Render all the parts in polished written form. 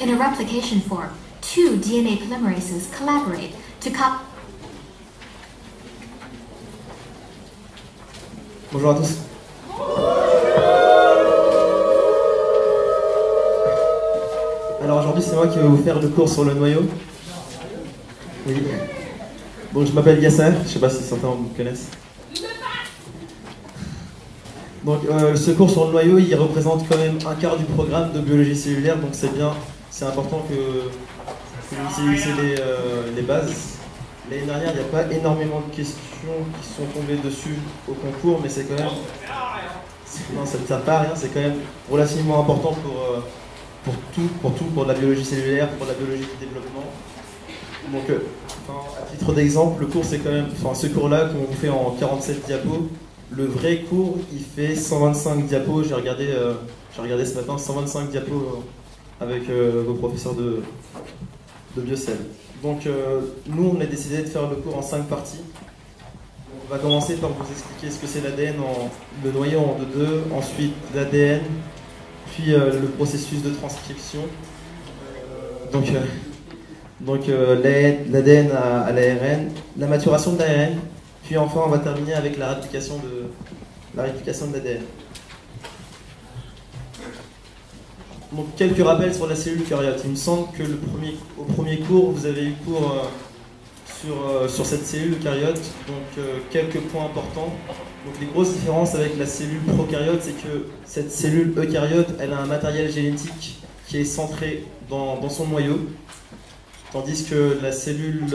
In a replication form, two DNA polymerases collaborate to copy. Bonjour à tous. Alors aujourd'hui c'est moi qui vais vous faire le cours sur le noyau. Oui. Bon, je m'appelle Gasser, je sais pas si certains me connaissent. Donc ce cours sur le noyau, il représente quand même un quart du programme de biologie cellulaire, donc c'est bien, c'est important que vous utilisiez les bases. L'année dernière, il n'y a pas énormément de questions qui sont tombées dessus au concours, mais c'est quand même... Non, ça ne sert pas à rien, c'est quand même relativement important pour la biologie cellulaire, pour la biologie du développement. Donc, à titre d'exemple, le cours, c'est quand même... ce cours-là, qu'on vous fait en 47 diapos, le vrai cours, il fait 125 diapos, j'ai regardé ce matin, 125 diapos avec vos professeurs de biocell. Donc nous, on a décidé de faire le cours en 5 parties. On va commencer par vous expliquer ce que c'est l'ADN, le noyau en 2-2, ensuite l'ADN, puis le processus de transcription. Donc l'ADN à l'ARN, la maturation de l'ARN, puis enfin on va terminer avec la réplication de l'ADN. Donc quelques rappels sur la cellule eucaryote. Il me semble que au premier cours, vous avez eu cours sur cette cellule eucaryote, donc quelques points importants. Donc les grosses différences avec la cellule prokaryote, c'est que cette cellule eucaryote, elle a un matériel génétique qui est centré dans son noyau, tandis que la cellule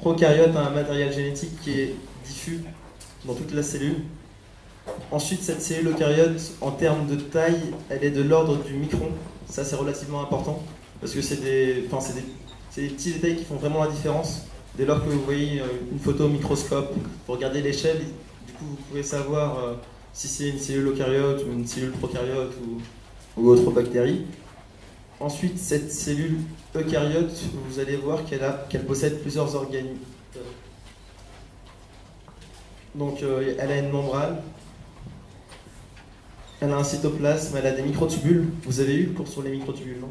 prokaryote a un matériel génétique qui est diffus dans toute la cellule. Ensuite, cette cellule eucaryote, en termes de taille, elle est de l'ordre du micron. Ça, c'est relativement important, parce que c'est des petits détails qui font vraiment la différence. Dès lors que vous voyez une photo au microscope, vous regardez l'échelle, du coup, vous pouvez savoir si c'est une cellule eucaryote ou une cellule prokaryote ou autre bactérie. Ensuite, cette cellule eucaryote, vous allez voir qu'elle possède plusieurs organes. Donc, elle a une membrane. Elle a un cytoplasme, elle a des microtubules. Vous avez eu le cours sur les microtubules, non?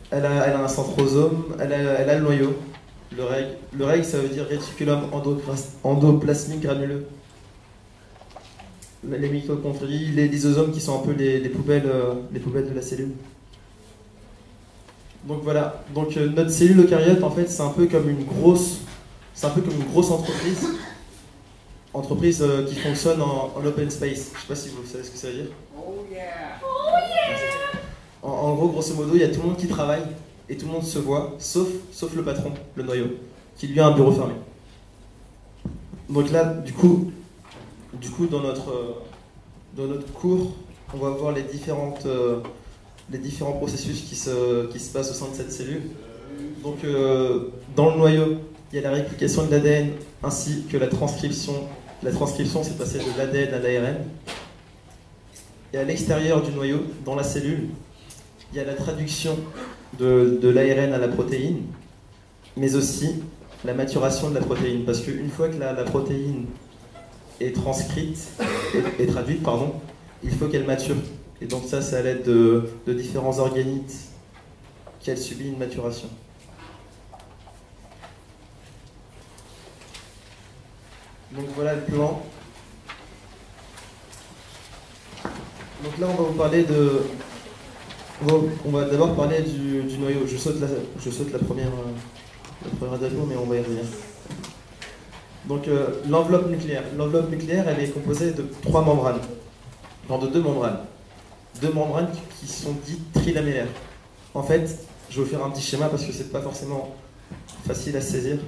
Elle a un centrosome, elle a le noyau, le reg. Le reg, ça veut dire réticulum endoplasmique granuleux. Les mitochondries, les lysosomes qui sont un peu les poubelles de la cellule. Donc voilà. Donc notre cellule eucaryote, en fait, c'est un peu comme une grosse entreprise qui fonctionne en open space. Je ne sais pas si vous savez ce que ça veut dire. Oh yeah. Oh yeah. En gros, grosso modo, il y a tout le monde qui travaille et tout le monde se voit, sauf le patron, le noyau, qui lui a un bureau fermé. Donc là, du coup dans notre cours, on va voir les différents processus qui se passent au sein de cette cellule. Donc dans le noyau, il y a la réplication de l'ADN ainsi que la transcription. La transcription, c'est passer de l'ADN à l'ARN. Et à l'extérieur du noyau, dans la cellule, il y a la traduction de l'ARN à la protéine, mais aussi la maturation de la protéine. Parce qu'une fois que la protéine est traduite, il faut qu'elle mature. Et donc ça, c'est à l'aide de différents organites qu'elle subit une maturation. Donc voilà le plan. Donc là, on va d'abord parler du noyau. Je saute la première diapo, mais on va y revenir. Donc l'enveloppe nucléaire. L'enveloppe nucléaire, elle est composée de 3 membranes. De 2 membranes. 2 membranes qui sont dites trilamellaires. En fait, je vais vous faire un petit schéma parce que c'est pas forcément facile à saisir.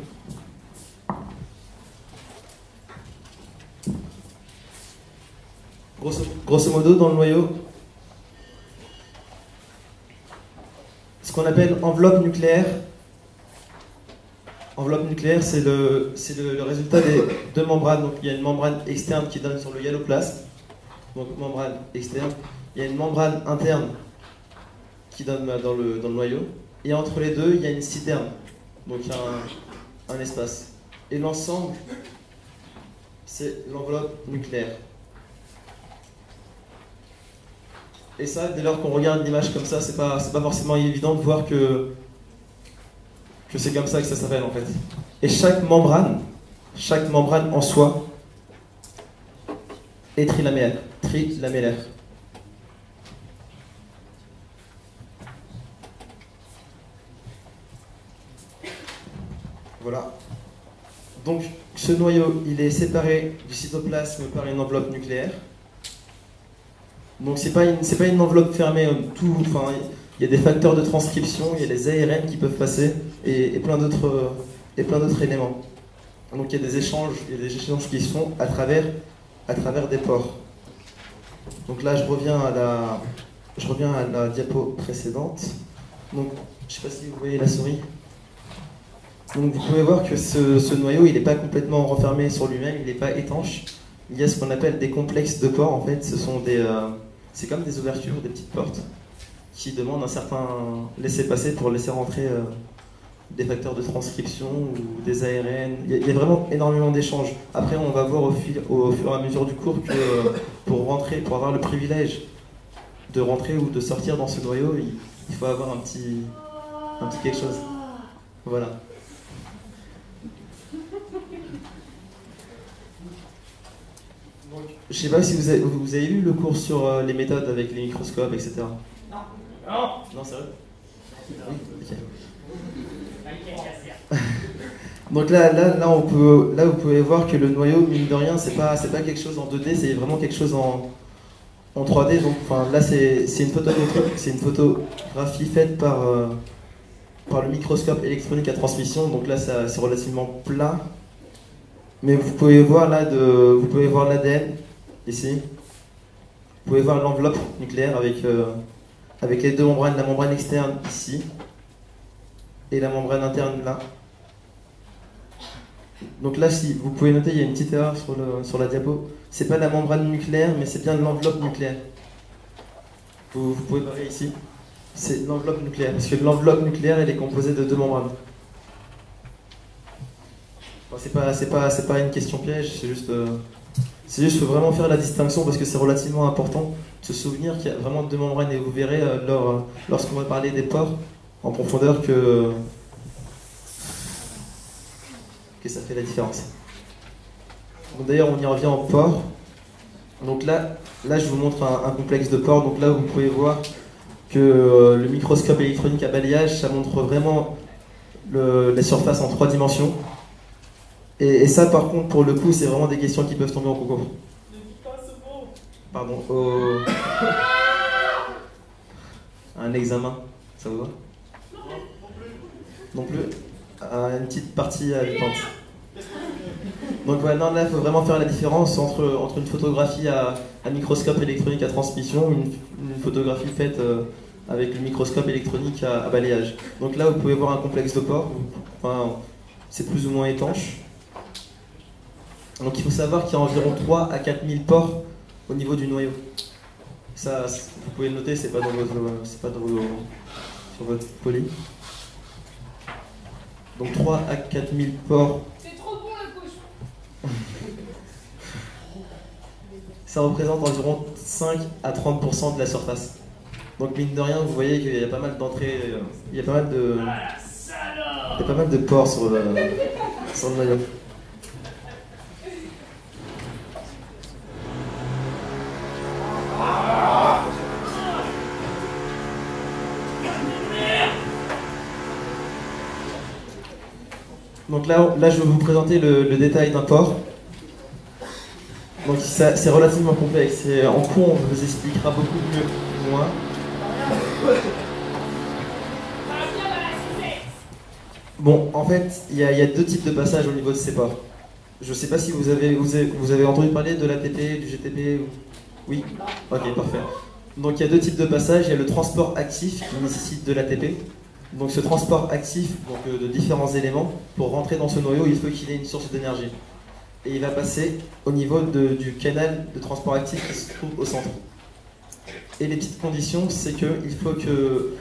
Grosso modo, dans le noyau, ce qu'on appelle enveloppe nucléaire, c'est le résultat des 2 membranes. Donc, il y a une membrane externe qui donne sur le hyaloplasme, donc membrane externe. Il y a une membrane interne qui donne dans le noyau. Et entre les deux, il y a une citerne, donc il y a un espace. Et l'ensemble, c'est l'enveloppe nucléaire. Et ça, dès lors qu'on regarde l'image comme ça, c'est pas forcément évident de voir que c'est comme ça que ça s'appelle en fait. Et chaque membrane en soi est trilamellaire. Voilà. Donc ce noyau, il est séparé du cytoplasme par une enveloppe nucléaire. Donc c'est pas une enveloppe fermée, enfin, il y a des facteurs de transcription, il y a les ARN qui peuvent passer et plein d'autres éléments. Donc il y a des échanges qui se font à travers des pores. Donc là je reviens à la diapo précédente. Donc je ne sais pas si vous voyez la souris. Donc vous pouvez voir que ce noyau, il n'est pas complètement refermé sur lui-même, il n'est pas étanche. Il y a ce qu'on appelle des complexes de pores, en fait. C'est comme des ouvertures, des petites portes, qui demandent un certain laisser-passer pour laisser rentrer des facteurs de transcription ou des ARN. Il y a vraiment énormément d'échanges. Après, on va voir au fur et à mesure du cours que pour avoir le privilège de rentrer ou de sortir dans ce noyau, il faut avoir un petit quelque chose. Voilà. Donc, je ne sais pas si vous avez lu le cours sur les méthodes avec les microscopes, etc. Non. Non, sérieux? Oui, ok. Donc là, vous pouvez voir que le noyau, mine de rien, c'est pas quelque chose en 2D, c'est vraiment quelque chose en 3D. Donc, enfin, là, c'est une photographie faite par le microscope électronique à transmission. Donc là, c'est relativement plat. Mais vous pouvez voir l'ADN ici. Vous pouvez voir l'enveloppe nucléaire avec les deux membranes, la membrane externe ici et la membrane interne là. Donc là, si vous pouvez noter, il y a une petite erreur sur la diapo. C'est pas la membrane nucléaire, mais c'est bien l'enveloppe nucléaire. Vous pouvez voir ici. C'est l'enveloppe nucléaire, parce que l'enveloppe nucléaire, elle est composée de deux membranes. Bon, c'est pas une question piège, c'est juste faut vraiment faire la distinction parce que c'est relativement important de se souvenir qu'il y a vraiment deux membranes et vous verrez lorsqu'on va parler des pores en profondeur que ça fait la différence. Donc d'ailleurs on y revient en pores. Donc là je vous montre un complexe de pores. Donc là vous pouvez voir que le microscope électronique à balayage ça montre vraiment les surfaces en 3 dimensions. Et ça, par contre, pour le coup, c'est vraiment des questions qui peuvent tomber en concours. Ne dis pas ce mot. Pardon. Un examen, ça vous va? Non plus. Une petite partie à l'époque. Donc voilà, non, là, il faut vraiment faire la différence entre une photographie à microscope électronique à transmission, une photographie faite avec le microscope électronique à balayage. Donc là, vous pouvez voir un complexe de pores. Enfin, c'est plus ou moins étanche. Donc il faut savoir qu'il y a environ 3 à 4 000 pores au niveau du noyau. Ça, vous pouvez le noter, c'est pas sur votre poly. Donc 3 à 4 000 pores. C'est trop bon le cochon. Ça représente environ 5 à 30% de la surface. Donc mine de rien, vous voyez qu'il y a pas mal d'entrées, il y a pas mal de pores sur le noyau. Donc là, je vais vous présenter le détail d'un pore. Donc c'est relativement complexe. En cours, on vous expliquera beaucoup mieux que moi. Bon, en fait, il y a 2 types de passages au niveau de ces pores. Je ne sais pas si vous avez entendu parler de l'ATP, du GTP ou... Oui? Ok, parfait. Donc il y a 2 types de passages. Il y a le transport actif qui nécessite de l'ATP. Donc ce transport actif de différents éléments, pour rentrer dans ce noyau, il faut qu'il ait une source d'énergie. Et il va passer au niveau du canal de transport actif qui se trouve au centre. Et les petites conditions, c'est qu'il faut que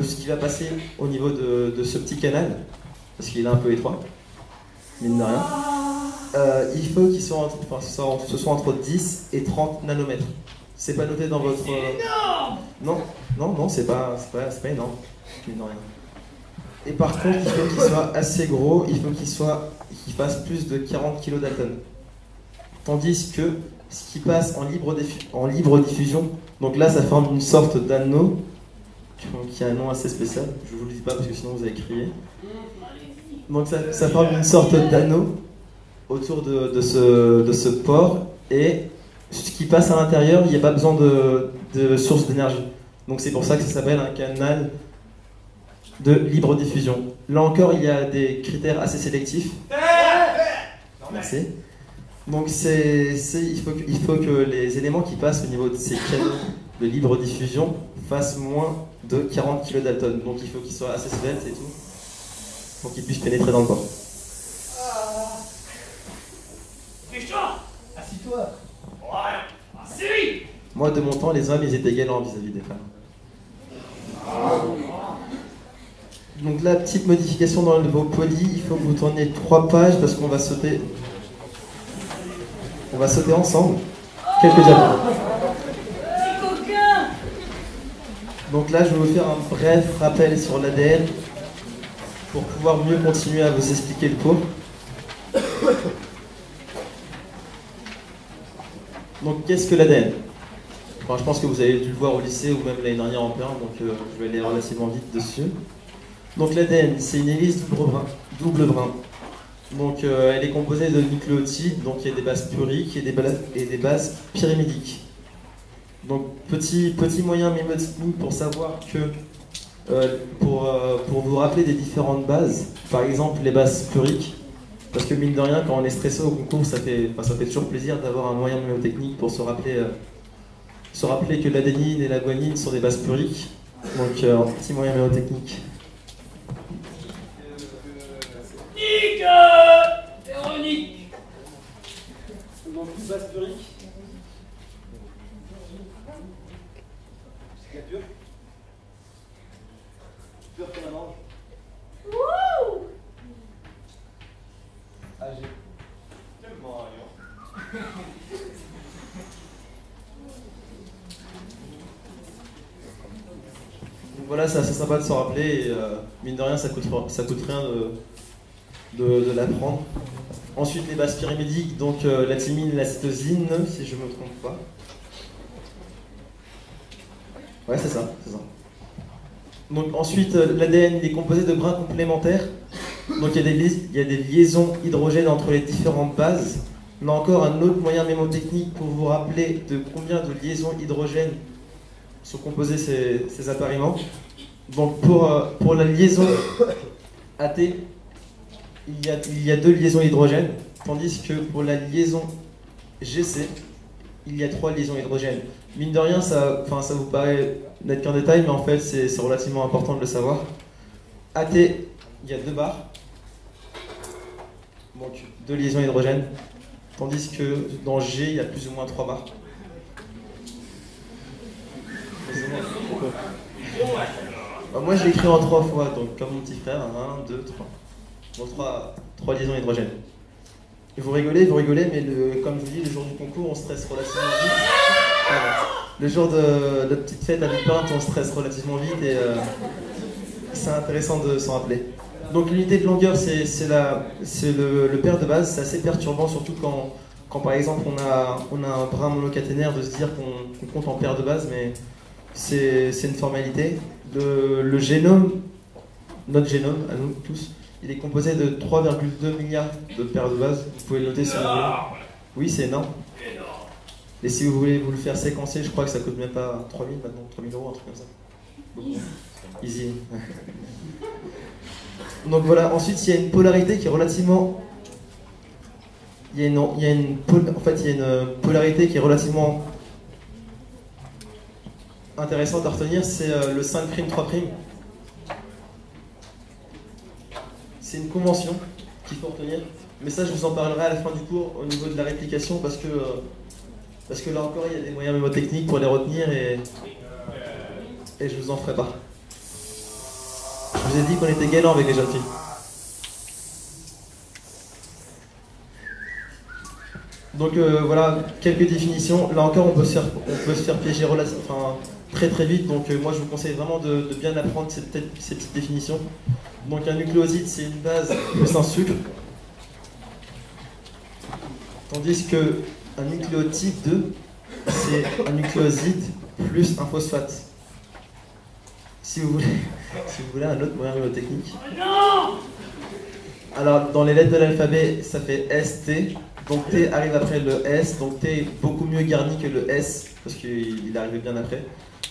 ce qui va passer au niveau de ce petit canal, parce qu'il est un peu étroit, mine de rien, il faut qu'il soit ce soit entre 10 et 30 nanomètres. C'est pas noté dans votre... Non, non, non, c'est pas énorme. Non, rien. Et par contre, il faut qu'il soit assez gros, il faut qu'il fasse plus de 40 kg d'Alton. Tandis que ce qui passe en libre diffusion, donc là ça forme une sorte d'anneau qui a un nom assez spécial, je vous le dis pas parce que sinon vous allez crier. Donc ça forme une sorte d'anneau autour de ce port, et ce qui passe à l'intérieur, il n'y a pas besoin de source d'énergie. Donc c'est pour ça que ça s'appelle un canal de libre diffusion. Là encore, il y a des critères assez sélectifs. Merci. Donc il faut que les éléments qui passent au niveau de ces canaux de libre diffusion fassent moins de 40 kg d'Alton. Donc il faut qu'ils soient assez sveltes et tout, pour qu'ils puissent pénétrer dans le corps. Richard, Assis-toi. ouais, assis. Moi, de mon temps, les hommes, ils étaient galants vis-à-vis des femmes. Donc là, petite modification dans vos polis, il faut que vous tourniez 3 pages parce qu'on va sauter. On va sauter ensemble quelques diapos. Petit coquin. Donc là, je vais vous faire un bref rappel sur l'ADN pour pouvoir mieux continuer à vous expliquer le cours. Donc, qu'est-ce que l'ADN? Enfin, je pense que vous avez dû le voir au lycée ou même l'année dernière en P1, donc je vais aller relativement vite dessus. Donc l'ADN, c'est une hélice double brin. Donc elle est composée de nucléotides, donc il y a des bases puriques et des bases pyrimidines. Donc petit moyen mnémotechnique pour savoir que, pour vous rappeler des différentes bases, par exemple les bases puriques, parce que mine de rien, quand on est stressé au concours, ça fait toujours plaisir d'avoir un moyen mnémotechnique pour se rappeler que l'adénine et la guanine sont des bases puriques. Donc un petit moyen mnémotechnique. Nick, Véronique. Donc une base purique. C'est la pure. Pure comme un ange. Wouh. AG. Tellement rien. Donc voilà, c'est assez sympa de s'en rappeler et mine de rien, ça coûte rien de l'apprendre. Ensuite, les bases pyrimidines, donc la thymine et la cytosine, si je ne me trompe pas. Ouais, c'est ça. Donc ensuite, l'ADN est composé de brins complémentaires. Donc il y a des liaisons hydrogènes entre les différentes bases. Là encore, un autre moyen mémotechnique pour vous rappeler de combien de liaisons hydrogènes sont composés ces appareillements. Donc pour la liaison AT, il y a 2 liaisons hydrogènes, tandis que pour la liaison GC, il y a 3 liaisons hydrogènes. Mine de rien, ça vous paraît n'être qu'un détail, mais en fait c'est relativement important de le savoir. AT, il y a 2 barres, donc 2 liaisons hydrogènes, tandis que dans G, il y a plus ou moins 3 barres. Moi je l'ai écrit en 3 fois, donc comme mon petit frère, 1, 2, 3. Donc 3 liaisons hydrogènes. Et vous rigolez, mais comme je vous dis, le jour du concours, on stresse relativement vite. Le jour de petite fête à mi-peinte, on stresse relativement vite et c'est intéressant de s'en rappeler. Donc l'unité de longueur, c'est le paire de base, c'est assez perturbant, surtout quand par exemple on a un brin monocaténaire, de se dire qu'on compte en paire de base, mais c'est une formalité. Le génome, notre génome, à nous tous, il est composé de 3,2 milliards de paires de bases. Vous pouvez le noter si vous voulez. Oui, c'est énorme. Et si vous voulez vous le faire séquencer, je crois que ça coûte même pas 3000 maintenant, 3000 €, un truc comme ça. Beaucoup. Easy. Donc voilà, ensuite il y a une polarité qui est relativement... Il y a une polarité qui est relativement intéressante à retenir, c'est le 5', 3'. C'est une convention qu'il faut retenir. Mais ça, je vous en parlerai à la fin du cours au niveau de la réplication parce que là encore, il y a des moyens mémotechniques pour les retenir et je vous en ferai part. Je vous ai dit qu'on était galant avec les jeunes filles. Donc voilà, quelques définitions. Là encore, on peut se faire piéger très très vite. Donc moi, je vous conseille vraiment de bien apprendre ces petites définitions. Donc un nucléoside, c'est une base plus un sucre. Tandis qu'un nucléotide, c'est un nucléoside plus un phosphate. Si vous voulez un autre moyen mnémotechnique. Non! Alors, dans les lettres de l'alphabet, ça fait ST. Donc T arrive après le S. Donc T est beaucoup mieux garni que le S, parce qu'il est arrivé bien après.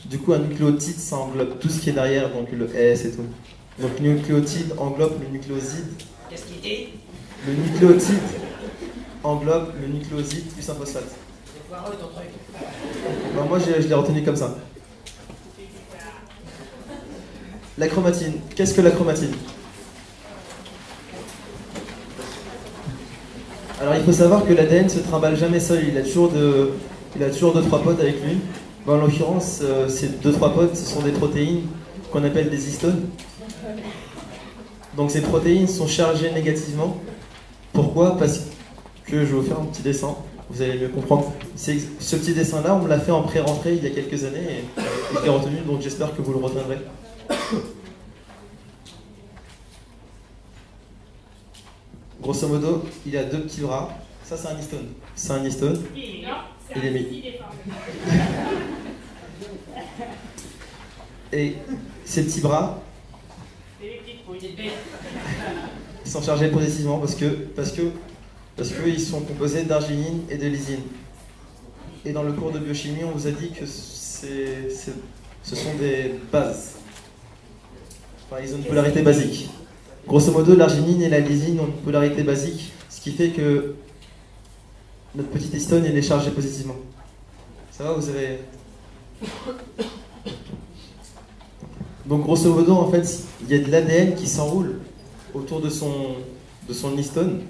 Du coup, un nucléotide, ça englobe tout ce qui est derrière, donc le S et tout. Donc nucléotide englobe le nucléoside. Qu'est-ce qu'il dit? Le nucléotide englobe le nucléoside plus un phosphate. C'est foireux ton truc. Ben, moi, je l'ai retenu comme ça. La chromatine. Qu'est-ce que la chromatine? Alors il faut savoir que l'ADN se trimballe jamais seul, il a toujours 2-3 potes avec lui. Ben, en l'occurrence, ces 2-3 potes, ce sont des protéines qu'on appelle des histones. Donc ces protéines sont chargées négativement. Pourquoi? Parce que je vais vous faire un petit dessin, vous allez mieux comprendre. Ce petit dessin-là, on me l'a fait en pré-rentrée il y a quelques années et je l'ai retenu, donc j'espère que vous le retiendrez. Grosso modo, il a 2 petits bras. Ça, c'est un histone. C'est un histone. Il est mis. Et ces petits bras, ils sont chargés positivement parce que ils sont composés d'arginine et de lysine. Et dans le cours de biochimie, on vous a dit que ce sont des bases. Enfin, ils ont une polarité basique. Grosso modo, l'arginine et la lysine ont une polarité basique, ce qui fait que notre petite histone, elle est chargée positivement. Ça va, vous avez... Donc grosso modo, en fait, il y a de l'ADN qui s'enroule autour de son histone.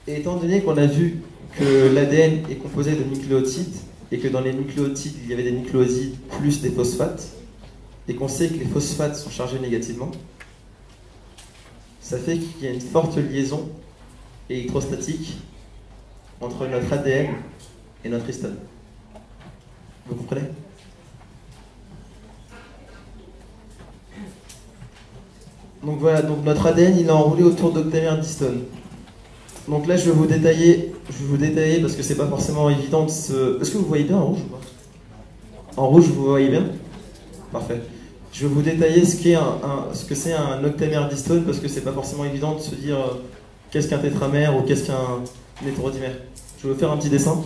Et étant donné qu'on a vu que l'ADN est composé de nucléotides, et que dans les nucléotides, il y avait des nucléosides plus des phosphates, et qu'on sait que les phosphates sont chargés négativement, ça fait qu'il y a une forte liaison électrostatique entre notre ADN et notre histone. Vous comprenez? Donc voilà, donc notre ADN il est enroulé autour d'octamères d'histone. Donc là je vais vous détailler parce que c'est pas forcément évident de se... Est-ce que vous voyez bien en rouge ou pas? En rouge vous voyez bien? Parfait. Je vais vous détailler ce que c'est un octamère d'histone parce que c'est pas forcément évident de se dire qu'est-ce qu'un tétramère ou qu'est-ce qu'un hétérodimère. Je vais vous faire un petit dessin.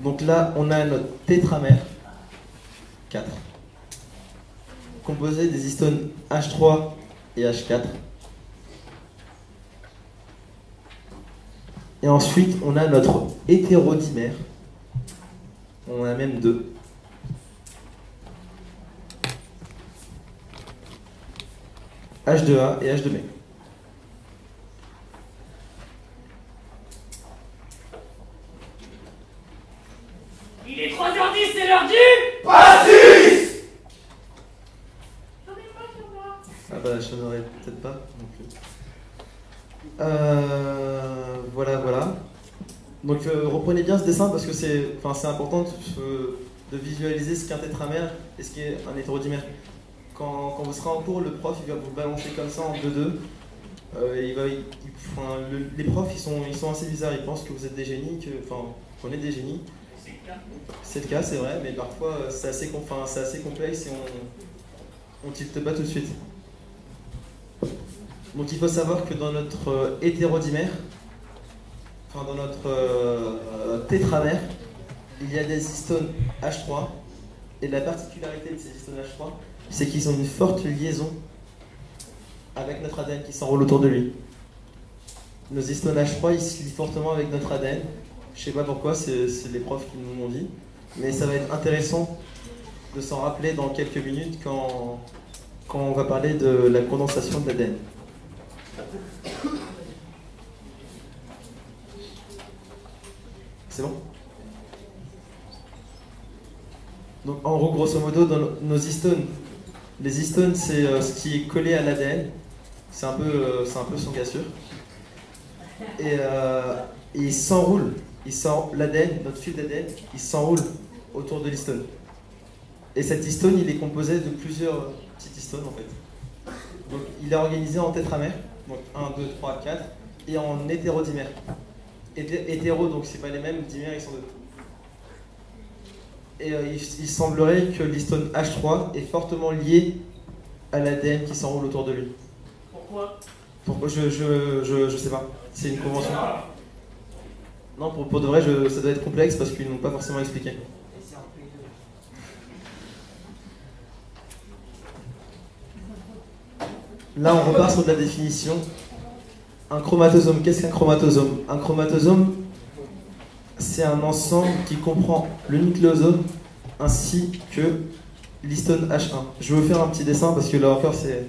Donc là, on a notre tétramère 4 composé des histones H3 et H4. Et ensuite, on a notre hétérodimère. On en a même 2. H2A et H2B. Il est 3h10, c'est l'heure du... Pastis! Ah bah, je n'aurais peut-être pas non plus. Voilà. Donc reprenez bien ce dessin parce que c'est important de visualiser ce qu'est un tétramère et ce qu'est un hétérodimère. Quand vous serez en cours, le prof il va vous balancer comme ça en 2-2. Les profs ils sont assez bizarres, ils pensent que vous êtes des génies, qu'on est des génies. C'est le cas, c'est vrai, mais parfois c'est assez complexe et on tilte pas tout de suite. Donc il faut savoir que dans notre hétérodimère, dans notre tétramère, il y a des histones H3 et la particularité de ces histones H3, c'est qu'ils ont une forte liaison avec notre ADN qui s'enroule autour de lui. Nos histones H3 ils se lient fortement avec notre ADN. Je sais pas pourquoi, c'est les profs qui nous l'ont dit, mais ça va être intéressant de s'en rappeler dans quelques minutes quand on va parler de la condensation de l'ADN. C'est bon? Donc en gros, grosso modo, dans nos histones, les histones c'est ce qui est collé à l'ADN. C'est un peu son cassure. Et il s'enroule. L'ADN, notre fil d'ADN, il s'enroule autour de l'histone. Et cet histone, il est composé de plusieurs petites histones en fait. Donc il est organisé en tétramères, donc 1, 2, 3, 4, et en hétérodimères. Hétéro, donc c'est pas les mêmes, dimères ils sont deux. Et il semblerait que l'histone H3 est fortement lié à l'ADN qui s'enroule autour de lui. Pourquoi? Pourquoi je sais pas. C'est une convention. Non, pour de vrai, ça doit être complexe parce qu'ils n'ont pas forcément expliqué. Là, on repart sur de la définition. Un chromatosome, qu'est-ce qu'un chromatosome? Un chromatosome, c'est un ensemble qui comprend le nucléosome ainsi que l'histone H1. Je vais vous faire un petit dessin parce que là encore, c'est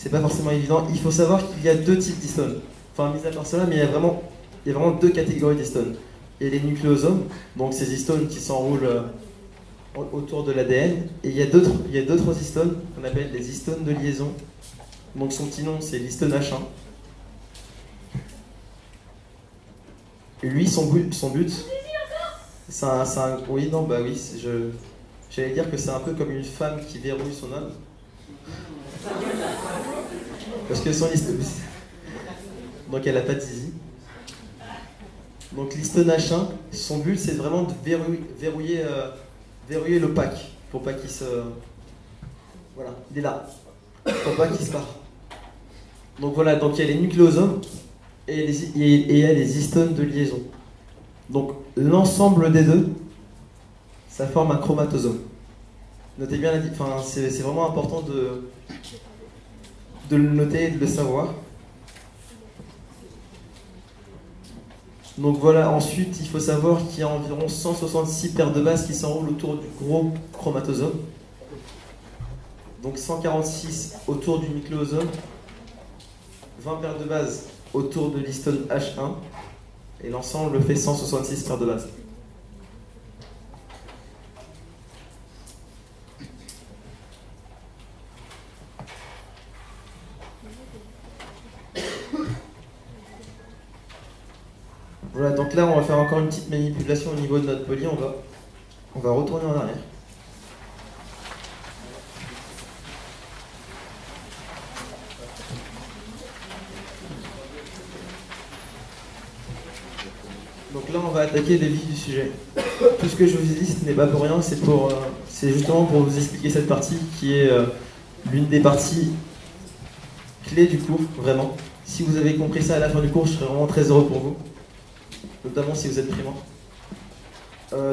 pas forcément évident. Il faut savoir qu'il y a deux types d'histones. Enfin, mis à part cela, mais il y a vraiment deux catégories d'histones. Il y a les nucléosomes, donc ces histones qui s'enroulent autour de l'ADN, et il y a d'autres histones qu'on appelle les histones de liaison. Donc son petit nom, c'est l'histone H1. Et lui, son but, c'est un... Oui, non, bah oui, j'allais dire que c'est un peu comme une femme qui verrouille son homme. Parce que son histone... Donc elle n'a pas de zizi. Donc l'histone H1, son but, c'est vraiment de verrouiller l'opaque, pour pas qu'il se... Voilà, il est là. Pour pas qu'il se barre. Donc voilà, donc il y a les nucléosomes et il y a les histones de liaison. Donc l'ensemble des deux, ça forme un chromatosome. Notez bien c'est vraiment important de le noter et de le savoir. Donc voilà, ensuite il faut savoir qu'il y a environ 166 paires de bases qui s'enroulent autour du gros chromatosome. Donc 146 autour du nucléosome, 20 paires de bases autour de l'histone H1, et l'ensemble fait 166 paires de bases. Voilà, donc là on va faire encore une petite manipulation au niveau de notre poly, on va retourner en arrière. Donc là on va attaquer les vifs du sujet. Tout ce que je vous ai dit, ce n'est pas pour rien, c'est justement pour vous expliquer cette partie qui est l'une des parties clés du cours, vraiment. Si vous avez compris ça à la fin du cours, je serais vraiment très heureux pour vous. Notamment si vous êtes primant.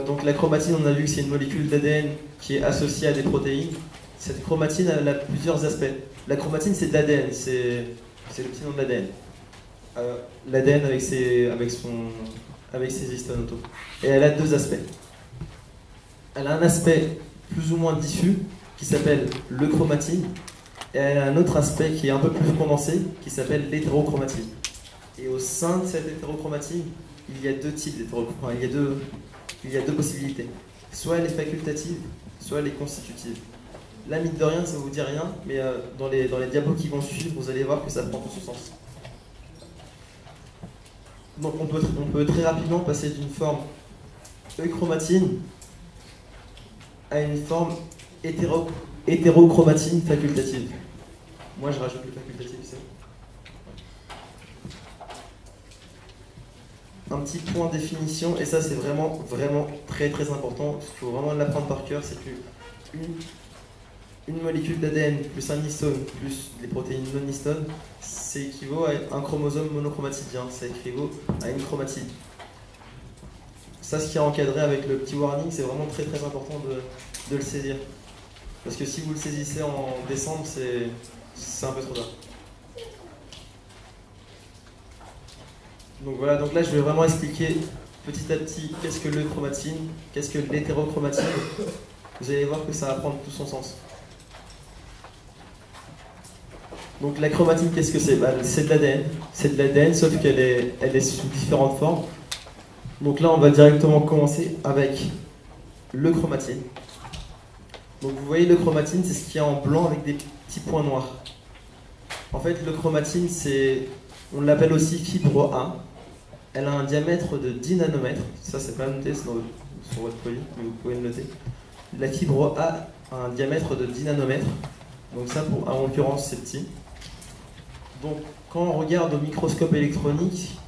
Donc la chromatine, on a vu que c'est une molécule d'ADN qui est associée à des protéines. Cette chromatine, elle a plusieurs aspects. La chromatine, c'est de l'ADN, c'est le petit nom de l'ADN. L'ADN avec ses histones autour. Et elle a deux aspects. Elle a un aspect plus ou moins diffus qui s'appelle le chromatine, et elle a un autre aspect qui est un peu plus condensé qui s'appelle l'hétérochromatine. Et au sein de cette hétérochromatine, il y a deux types d'hétérochromatine. Il y a deux possibilités. Soit elle est facultative, soit elle est constitutive. Là, mine de rien, ça ne vous dit rien, mais dans les diapos qui vont suivre, vous allez voir que ça prend tout son sens. Donc on peut très rapidement passer d'une forme euchromatine à une forme hétérochromatine facultative. Moi je rajoute le facultatif, c'est bon. Un petit point de définition, et ça c'est vraiment très très important, il faut vraiment l'apprendre par cœur, c'est qu'une molécule d'ADN plus un histone plus les protéines non histones, c'est équivaut à un chromosome monochromatidien, ça équivaut à une chromatide. Ça, ce qui est encadré avec le petit warning, c'est vraiment très très important de le saisir. Parce que si vous le saisissez en décembre, c'est un peu trop tard. Donc voilà, donc là je vais vraiment expliquer petit à petit qu'est-ce que l'euchromatine, qu'est-ce que l'hétérochromatine. Vous allez voir que ça va prendre tout son sens. Donc la chromatine, qu'est-ce que c'est? C'est de l'ADN. C'est de l'ADN, sauf qu'elle est sous différentes formes. Donc là, on va directement commencer avec l'euchromatine. Donc vous voyez le chromatine, c'est ce qu'il y a en blanc avec des petits points noirs. En fait, le chromatine, on l'appelle aussi fibre A. Elle a un diamètre de 10 nanomètres. Ça, c'est pas noté sur votre feuille, mais vous pouvez le noter. La fibre A a un diamètre de 10 nanomètres. Donc ça, en l'occurrence, c'est petit. Donc quand on regarde au microscope électronique,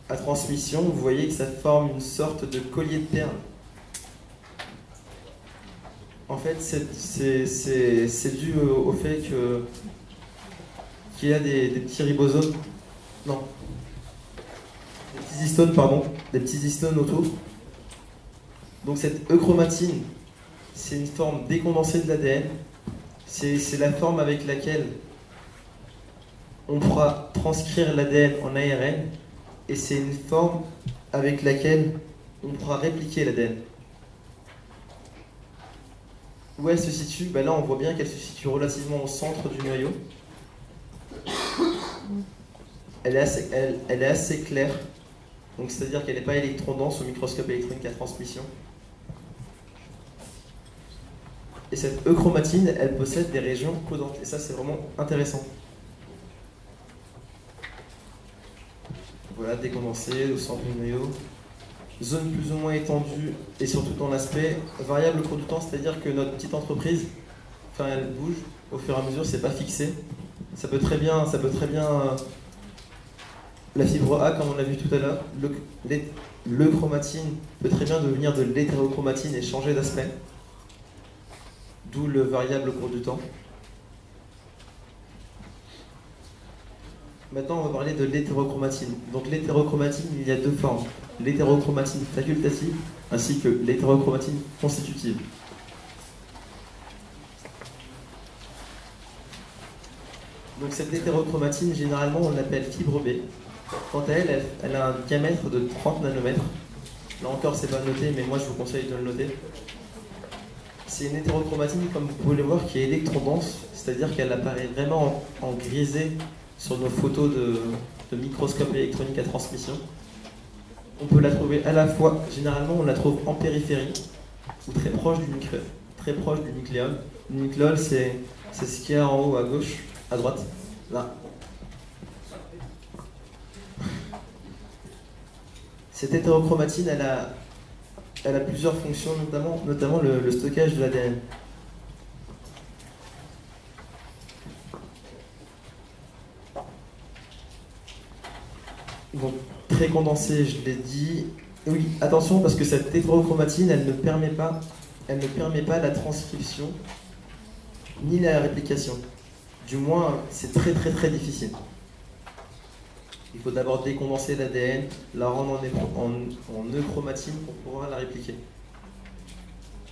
à transmission, vous voyez que ça forme une sorte de collier de perles. En fait, c'est dû au fait qu'il y a des petits ribosomes, non, des petits histones, pardon, des petits histones autour. Donc cette euchromatine, c'est une forme décondensée de l'ADN. C'est la forme avec laquelle on pourra transcrire l'ADN en ARN, et c'est une forme avec laquelle on pourra répliquer l'ADN. Où elle se situe? Là, on voit bien qu'elle se situe relativement au centre du noyau. Elle est assez claire, donc c'est-à-dire qu'elle n'est pas électron-dense au microscope électronique à transmission. Et cette euchromatine, elle possède des régions codantes, et ça, c'est vraiment intéressant. Voilà, décondensé au centre du noyau. Zone plus ou moins étendue et surtout dans l'aspect variable au cours du temps, c'est-à-dire que notre petite entreprise, elle bouge au fur et à mesure, c'est pas fixé. Ça peut très bien la fibre A, comme on l'a vu tout à l'heure, l'euchromatine peut très bien devenir de l'hétérochromatine et changer d'aspect, d'où le variable au cours du temps. Maintenant, on va parler de l'hétérochromatine. Donc l'hétérochromatine, il y a deux formes. L'hétérochromatine facultative ainsi que l'hétérochromatine constitutive. Donc cette hétérochromatine, généralement, on l'appelle fibre B. Quant à elle, elle a un diamètre de 30 nanomètres. Là encore, c'est pas noté, mais moi je vous conseille de le noter. C'est une hétérochromatine, comme vous pouvez le voir, qui est électron-dense, c'est-à-dire qu'elle apparaît vraiment en grisé sur nos photos de microscope électronique à transmission. On peut la trouver à la fois, généralement on la trouve en périphérie ou très proche du nucléole. Le nucléole, c'est ce qu'il y a en haut à gauche, à droite, là. Cette hétérochromatine, elle a plusieurs fonctions, notamment le stockage de l'ADN. Donc, très condensé, je l'ai dit. Oui, attention, parce que cette hétérochromatine, elle ne permet pas la transcription ni la réplication. Du moins, c'est très difficile. Il faut d'abord décondenser l'ADN, la rendre en euchromatine pour pouvoir la répliquer.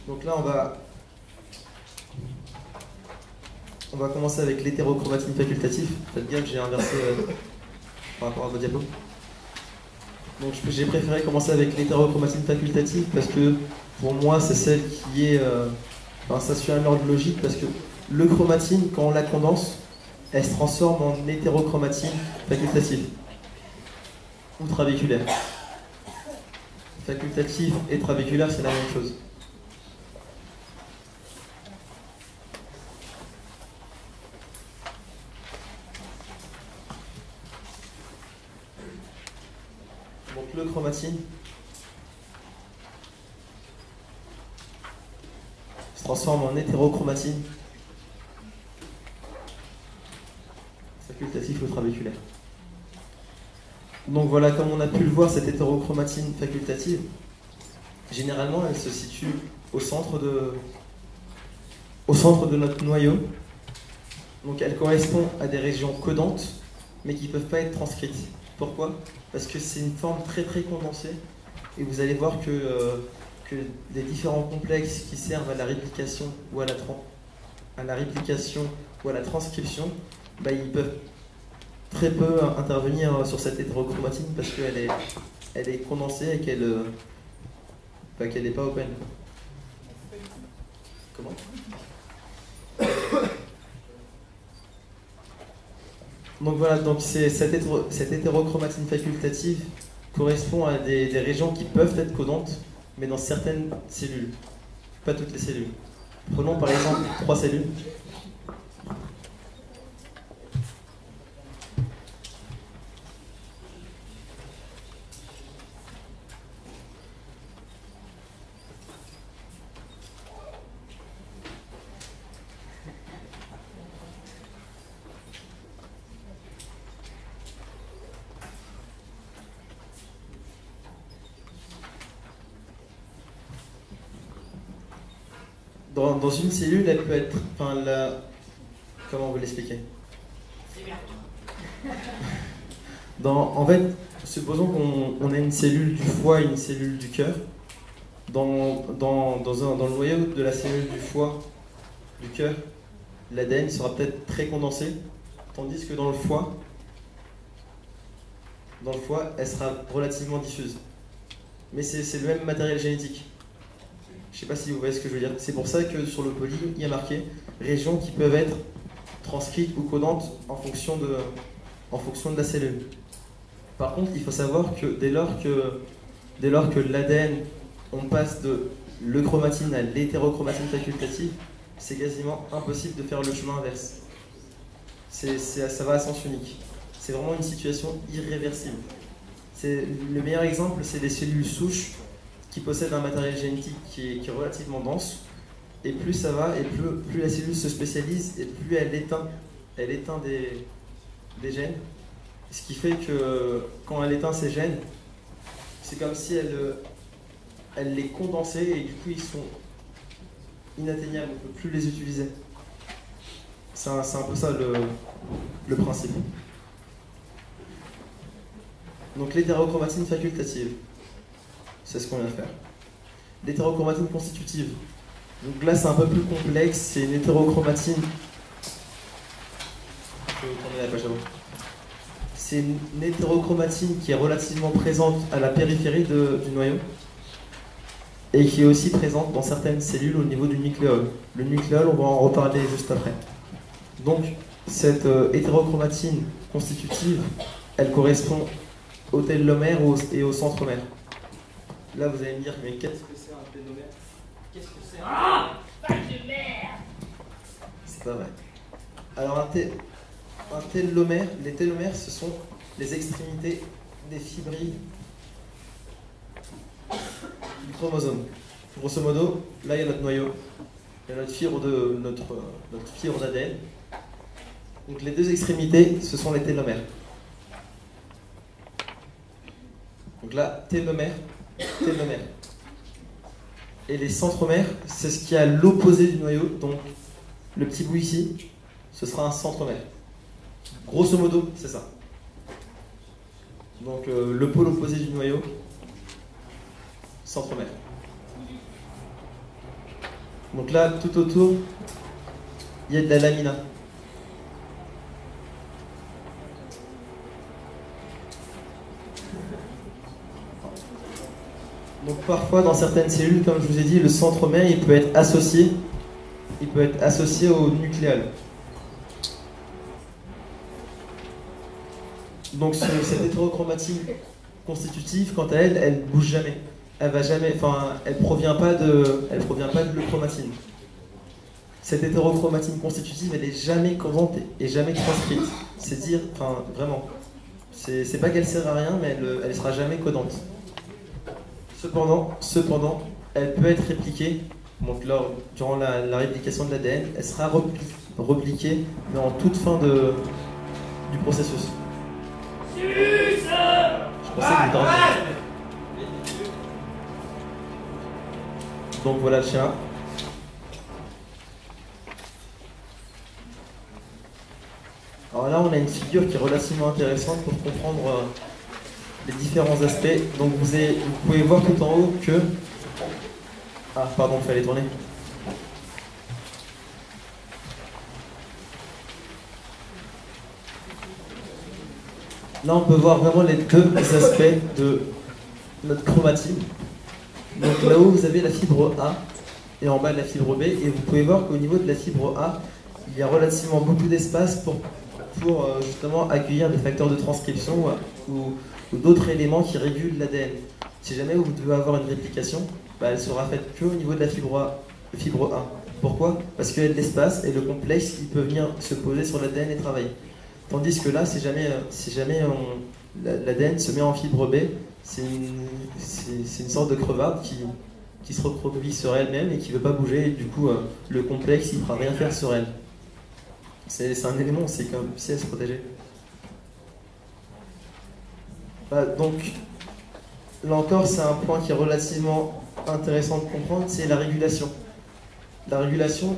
Donc là, on va commencer avec l'hétérochromatine facultative. Faites bien que j'ai inversé par rapport à vos diapos. Donc j'ai préféré commencer avec l'hétérochromatine facultative parce que pour moi c'est celle qui est... ça suit un ordre logique parce que l'euchromatine, quand on la condense, elle se transforme en hétérochromatine facultative ou trabéculaire. Facultative et trabéculaire, c'est la même chose. Donc l'euchromatine se transforme en hétérochromatine facultative ou trabéculaire. Donc voilà, comme on a pu le voir, cette hétérochromatine facultative, généralement elle se situe au centre de notre noyau. Donc elle correspond à des régions codantes, mais qui ne peuvent pas être transcrites. Pourquoi? Parce que c'est une forme très condensée, et vous allez voir que les différents complexes qui servent à la réplication ou à la transcription, ils peuvent très peu intervenir sur cette hétérochromatine parce qu'elle est condensée et qu'elle n'est pas open. Comment? Donc voilà, donc cette hétérochromatine facultative correspond à des régions qui peuvent être codantes, mais dans certaines cellules, pas toutes les cellules. Prenons par exemple 3 cellules. Dans une cellule, elle peut être... Enfin, comment on veut l'expliquer? C'est bien. En fait, supposons qu'on ait une cellule du foie et une cellule du cœur. Dans le noyau de la cellule du foie, du cœur, l'ADN sera peut-être très condensé, tandis que dans le foie, elle sera relativement diffuse. Mais c'est le même matériel génétique. Je ne sais pas si vous voyez ce que je veux dire. C'est pour ça que sur le poly, il y a marqué régions qui peuvent être transcrites ou codantes en fonction de la cellule. Par contre, il faut savoir que dès lors que l'ADN, on passe de l'euchromatine à l'hétérochromatine facultative, c'est quasiment impossible de faire le chemin inverse. Ça va à sens unique. C'est vraiment une situation irréversible. Le meilleur exemple, c'est les cellules souches qui possèdent un matériel génétique qui est relativement dense. Et plus ça va, et plus la cellule se spécialise, et plus elle éteint des gènes. Ce qui fait que quand elle éteint ces gènes, c'est comme si elle les condensait, et du coup ils sont inatteignables, on ne peut plus les utiliser. C'est un peu ça le principe. Donc l'hétérochromatine facultative, c'est ce qu'on vient de faire. L'hétérochromatine constitutive. Donc là c'est un peu plus complexe, c'est une hétérochromatine. Je vais tourner la page avant. C'est une hétérochromatine qui est relativement présente à la périphérie du noyau et qui est aussi présente dans certaines cellules au niveau du nucléole. Le nucléole, on va en reparler juste après. Donc cette hétérochromatine constitutive, elle correspond au télomère et au centromère. Là, vous allez me dire, mais qu'est-ce que c'est un télomère? Qu'est-ce que c'est Ah, vache de merde! C'est pas vrai. Alors, un télomère, les télomères, ce sont les extrémités des fibrilles du chromosome. Grosso modo, là, il y a notre noyau, il y a notre fibre d'ADN. Donc, les deux extrémités, ce sont les télomères. Donc là, télomère. Et les centromères, c'est ce qui est à l'opposé du noyau. Donc, le petit bout ici, ce sera un centromère. Grosso modo, c'est ça. Donc, le pôle opposé du noyau, centromère. Donc là, tout autour, il y a de la lamina. Donc parfois dans certaines cellules, comme je vous ai dit, le centromère il peut être associé au nucléole. Donc cette hétérochromatine constitutive, quant à elle, elle bouge jamais. Elle provient pas de l'euchromatine. Cette hétérochromatine constitutive, elle est jamais codante et jamais transcrite. C'est dire, vraiment, c'est pas qu'elle sert à rien, mais elle sera jamais codante. Cependant, elle peut être répliquée. Donc durant la réplication de l'ADN, elle sera repliquée, mais en toute fin du processus. Je pensais que vous dormiez. Donc voilà le schéma. Alors là, on a une figure qui est relativement intéressante pour comprendre les différents aspects. Donc vous pouvez voir tout en haut que... Ah, pardon, il fallait tourner. Là, on peut voir vraiment les deux aspects de notre chromatine. Donc là-haut, vous avez la fibre A et en bas la fibre B. Et vous pouvez voir qu'au niveau de la fibre A, il y a relativement beaucoup d'espace pour justement accueillir des facteurs de transcription ou d'autres éléments qui régulent l'ADN. Si jamais vous devez avoir une réplication, elle sera faite que au niveau de la fibre A. Pourquoi? Parce qu'il y a de l'espace et le complexe il peut venir se poser sur l'ADN et travailler. Tandis que là, si jamais l'ADN se met en fibre B, c'est une sorte de crevarde qui se reproduit sur elle-même et qui ne veut pas bouger, et du coup le complexe il ne fera rien faire sur elle. C'est un élément, c'est comme si elle se protégeait. Donc là encore, c'est un point qui est relativement intéressant de comprendre, c'est la régulation. La régulation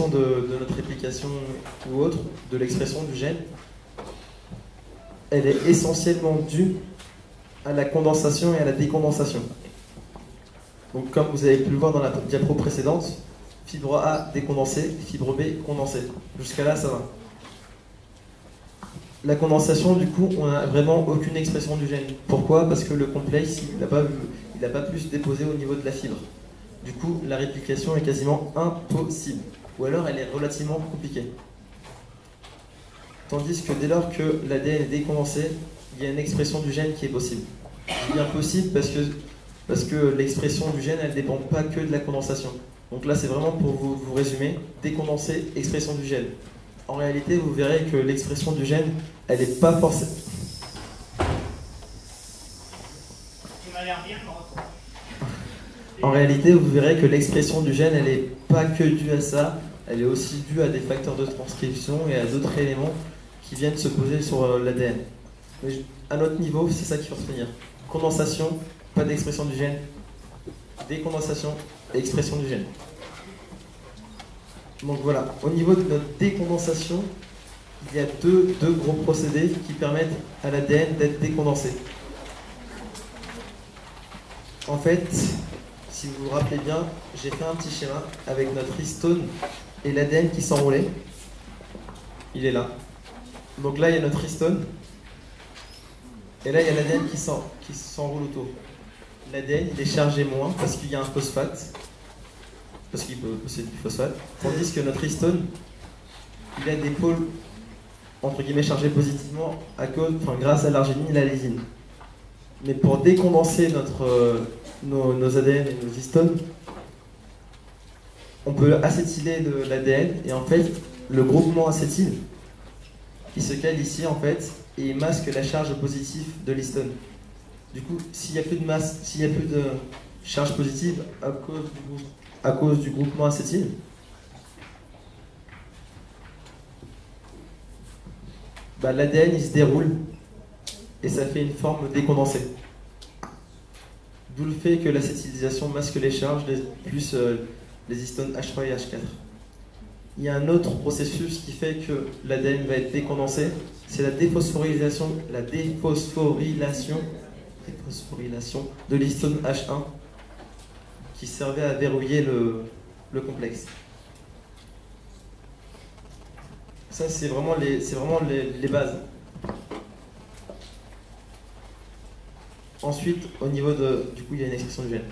de notre réplication ou autre, de l'expression du gène, elle est essentiellement due à la condensation et à la décondensation. Donc comme vous avez pu le voir dans la diapo précédente, fibre A décondensée, fibre B condensée. Jusqu'à là, ça va. La condensation, du coup, on n'a vraiment aucune expression du gène. Pourquoi? Parce que le complexe, il n'a pas pu se déposer au niveau de la fibre. Du coup, la réplication est quasiment impossible. Ou alors, elle est relativement compliquée. Tandis que dès lors que l'ADN est décondensé, il y a une expression du gène qui est possible. Je dis impossible parce que l'expression du gène, elle ne dépend pas que de la condensation. Donc là, c'est vraiment pour vous résumer, décondenser, expression du gène. En réalité, vous verrez que l'expression du gène, elle n'est pas forcément... Tu m'as l'air bien, En réalité, vous verrez que l'expression du gène, elle n'est pas que due à ça, elle est aussi due à des facteurs de transcription et à d'autres éléments qui viennent se poser sur l'ADN. Mais à notre niveau, c'est ça qu'il faut retenir. Condensation, pas d'expression du gène. Décondensation, expression du gène. Donc voilà, au niveau de notre décondensation, il y a deux gros procédés qui permettent à l'ADN d'être décondensé. En fait, si vous vous rappelez bien, j'ai fait un petit schéma avec notre histone et l'ADN qui s'enroulait. Il est là. Donc là, il y a notre histone. Et là, il y a l'ADN qui s'enroule autour. L'ADN, il est chargé moins parce qu'il y a un phosphate. Parce qu'il peut posséder du phosphate. Tandis que notre histone, il a des pôles, entre guillemets, chargés positivement grâce à l'arginine et la lysine. Mais pour décondenser nos ADN et nos histones, on peut acétyler de l'ADN et en fait, le groupement acétyle, il se cale ici en fait et il masque la charge positive de l'histone. Du coup, s'il n'y a plus de masse, s'il n'y a plus de charge positive à cause du groupement acétyle, l'ADN il se déroule et ça fait une forme décondensée. D'où le fait que l'acétylisation masque les charges plus les histones H3 et H4. Il y a un autre processus qui fait que l'ADN va être décondensé, c'est la déphosphorylation de l'histone H1 qui servait à verrouiller le complexe. Ça, c'est vraiment les bases. Ensuite, au niveau du coup, il y a une expression du gène.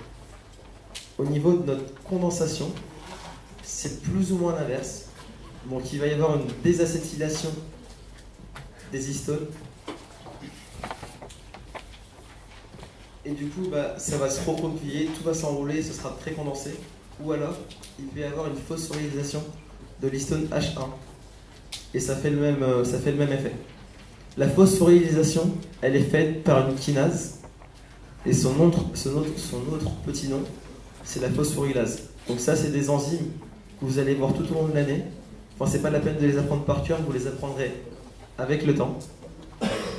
Au niveau de notre condensation, c'est plus ou moins l'inverse. Donc, il va y avoir une désacétylation des histones. Et du coup, ça va se recroqueviller, tout va s'enrouler, ce sera très condensé. Ou alors, il peut y avoir une phosphorylisation de l'histone H1. Et ça fait le même effet. La phosphorylisation, elle est faite par une kinase. Et son autre petit nom, c'est la phosphorylase. Donc ça, c'est des enzymes que vous allez voir tout au long de l'année. Enfin, c'est pas la peine de les apprendre par cœur, vous les apprendrez avec le temps.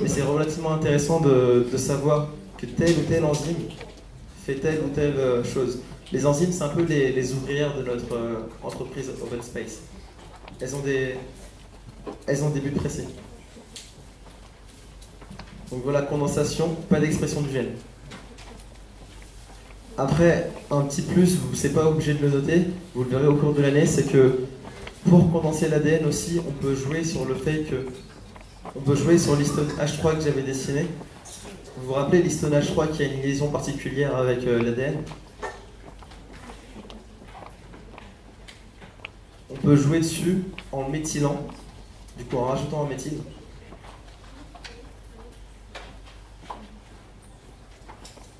Mais c'est relativement intéressant de savoir que telle ou telle enzyme fait telle ou telle chose. Les enzymes, c'est un peu les ouvrières de notre entreprise Open Space. Elles ont des buts précis. Donc voilà, condensation, pas d'expression du gène. Après, un petit plus, vous n'êtes pas obligé de le noter, vous le verrez au cours de l'année, c'est que pour condenser l'ADN aussi, on peut jouer sur le fait que on peut jouer sur l'histone H3 que j'avais dessiné. Vous vous rappelez l'histone H3 qui a une liaison particulière avec l'ADN? On peut jouer dessus en le méthylant, du coup en rajoutant un méthyle.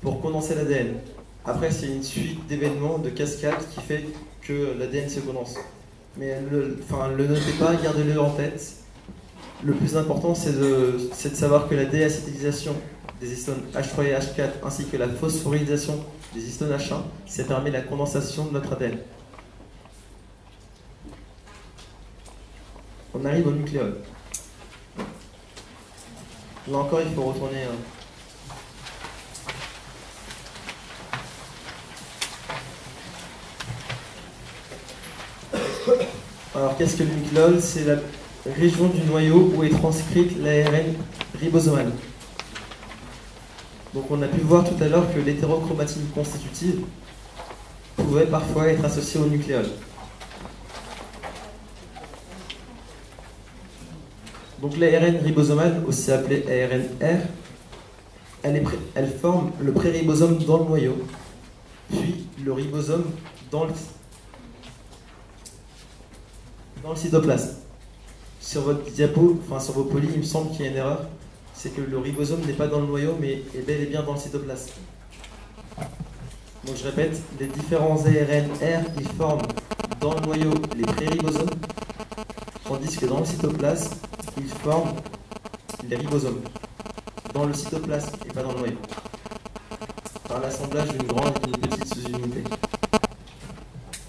Pour condenser l'ADN. Après, c'est une suite d'événements, de cascades qui fait que l'ADN se condense. Mais le notez pas, gardez-le en tête. Le plus important, c'est de savoir que la déacétylisation des histones H3 et H4 ainsi que la phosphorylation des histones H1, ça permet la condensation de notre ADN. On arrive au nucléole. Là encore, il faut retourner. Alors, qu'est-ce que le nucléole? C'est la région du noyau où est transcrite l'ARN ribosomal. Donc, on a pu voir tout à l'heure que l'hétérochromatine constitutive pouvait parfois être associée au nucléole. Donc, l'ARN ribosomal, aussi appelé ARNR, elle forme le préribosome dans le noyau, puis le ribosome dans le cytoplasme. Sur votre diapo, sur vos polis, il me semble qu'il y a une erreur. C'est que le ribosome n'est pas dans le noyau, mais est bel et bien dans le cytoplasme. Donc je répète, les différents ARNR, ils forment dans le noyau les préribosomes, tandis que dans le cytoplasme, ils forment les ribosomes. Dans le cytoplasme et pas dans le noyau. Par l'assemblage d'une grande et d'une petite sous-unité.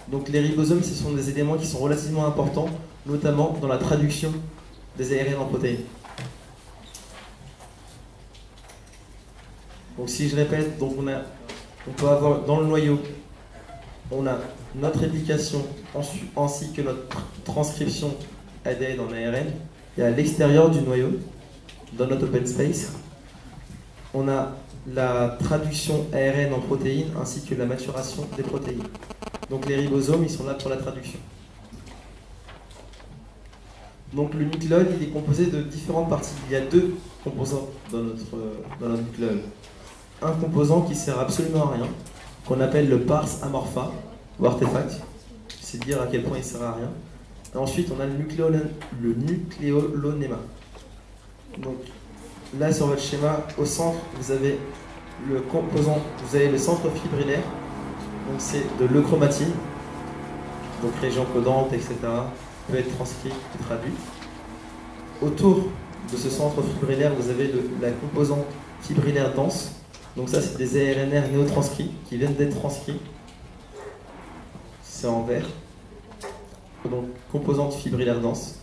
Donc les ribosomes, ce sont des éléments qui sont relativement importants, notamment dans la traduction des ARN en protéines. Donc si je répète, donc on peut avoir dans le noyau, on a notre réplication ainsi que notre transcription ADN en ARN. Et à l'extérieur du noyau, dans notre open space, on a la traduction ARN en protéines ainsi que la maturation des protéines. Donc les ribosomes, ils sont là pour la traduction. Donc le nucléole, il est composé de différentes parties. Il y a deux composants dans notre nucléole. Un composant qui sert absolument à rien, qu'on appelle le pars amorpha, ou artefact. C'est dire à quel point il sert à rien. Et ensuite, on a le nucléolonema. Donc là, sur votre schéma, au centre, vous avez le composant, vous avez le centre fibrillaire. Donc c'est de l'euchromatine, donc région codante, etc. peut être transcrit et traduit. Autour de ce centre fibrillaire, vous avez la composante fibrillaire dense. Donc ça, c'est des ARNR néotranscrits qui viennent d'être transcrits. C'est en vert. Donc composante fibrillaire dense.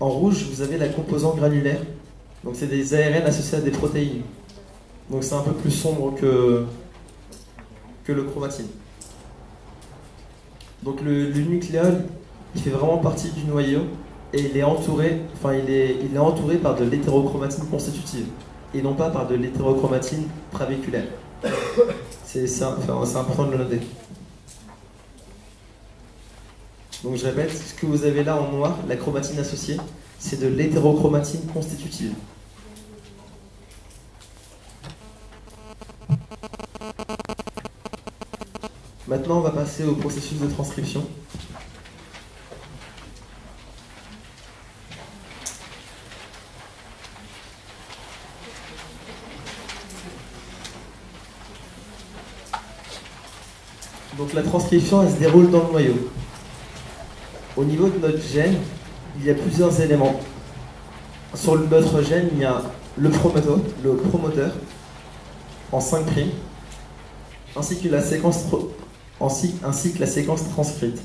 En rouge, vous avez la composante granulaire. Donc c'est des ARN associés à des protéines. Donc c'est un peu plus sombre que le chromatine. Donc le nucléole, il fait vraiment partie du noyau et il est entouré par de l'hétérochromatine constitutive et non pas par de l'hétérochromatine trabéculaire. C'est important de le noter. Donc je répète, ce que vous avez là en noir, la chromatine associée, c'est de l'hétérochromatine constitutive. Maintenant, on va passer au processus de transcription. Donc la transcription, elle se déroule dans le noyau. Au niveau de notre gène, il y a plusieurs éléments. Sur notre gène, il y a le promoteur en 5' ainsi que la séquence transcrite.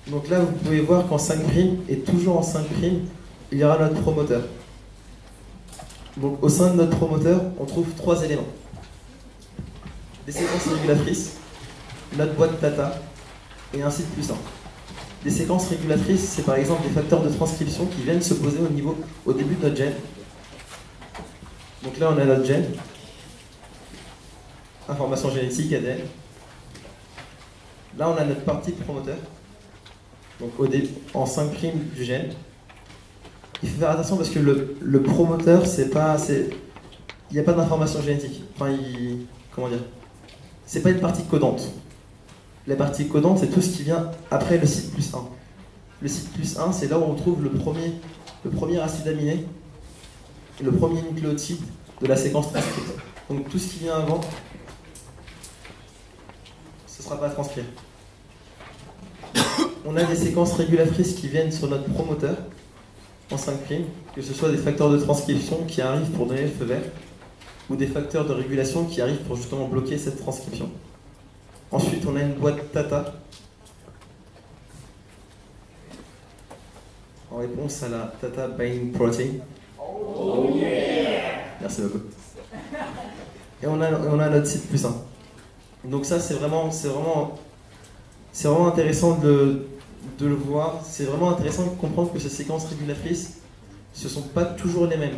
Donc là, vous pouvez voir qu'en 5' et toujours en 5', il y aura notre promoteur. Donc au sein de notre promoteur, on trouve 3 éléments. Des séquences régulatrices, notre boîte data et un site puissant. Des séquences régulatrices, c'est par exemple des facteurs de transcription qui viennent se poser au début de notre gène. Donc là, on a notre gène, information génétique, ADN. Là, on a notre partie de promoteur, donc en 5' du gène. Il faut faire attention parce que le promoteur, il n'y a pas d'information génétique. Comment dire? C'est pas une partie codante. La partie codante, c'est tout ce qui vient après le site plus 1. Le site plus 1, c'est là où on trouve le premier acide aminé, le premier nucléotide de la séquence transcrite. Donc tout ce qui vient avant, ce ne sera pas transcrit. On a des séquences régulatrices qui viennent sur notre promoteur en 5', que ce soit des facteurs de transcription qui arrivent pour donner le feu vert, ou des facteurs de régulation qui arrivent pour justement bloquer cette transcription. Ensuite, on a une boîte Tata en réponse à la Tata Binding Protein. Oh yeah! Merci beaucoup. Et on a notre site plus 1. Donc ça, c'est vraiment intéressant de le voir. C'est vraiment intéressant de comprendre que ces séquences régulatrices, ce ne sont pas toujours les mêmes.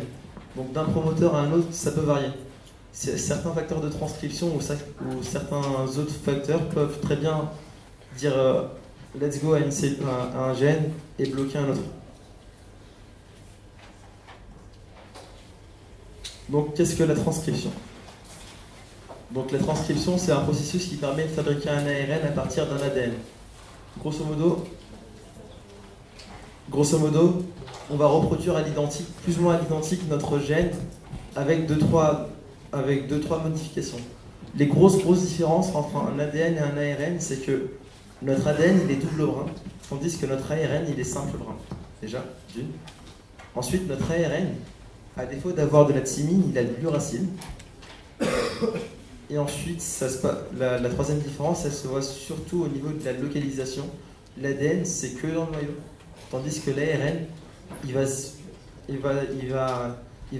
Donc d'un promoteur à un autre, ça peut varier. Certains facteurs de transcription ou certains autres facteurs peuvent très bien dire let's go à un gène et bloquer un autre. Donc qu'est-ce que la transcription? Donc la transcription, c'est un processus qui permet de fabriquer un ARN à partir d'un ADN. Grosso modo, on va reproduire à l'identique, plus ou moins à l'identique, notre gène avec deux, trois modifications. Les grosses différences entre un ADN et un ARN, c'est que notre ADN, il est double brun, tandis que notre ARN, il est simple brun. Déjà, d'une. Ensuite, notre ARN, à défaut d'avoir de la thymine, il a de l'uracile. Et ensuite, la troisième différence, elle se voit surtout au niveau de la localisation. L'ADN, c'est que dans le noyau. Tandis que l'ARN, il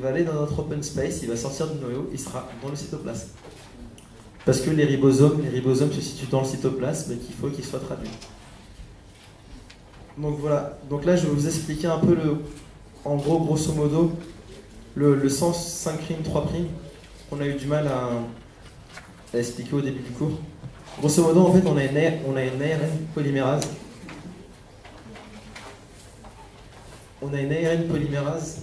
va aller dans notre open space, il va sortir du noyau, il sera dans le cytoplasme. Parce que les ribosomes se situent dans le cytoplasme et qu'il faut qu'ils soient traduits. Donc voilà. Donc là, je vais vous expliquer un peu en gros, grosso modo, le sens 5', 3', qu'on a eu du mal à expliquer au début du cours. Grosso modo, en fait, on a une ARN polymérase. On a une ARN polymérase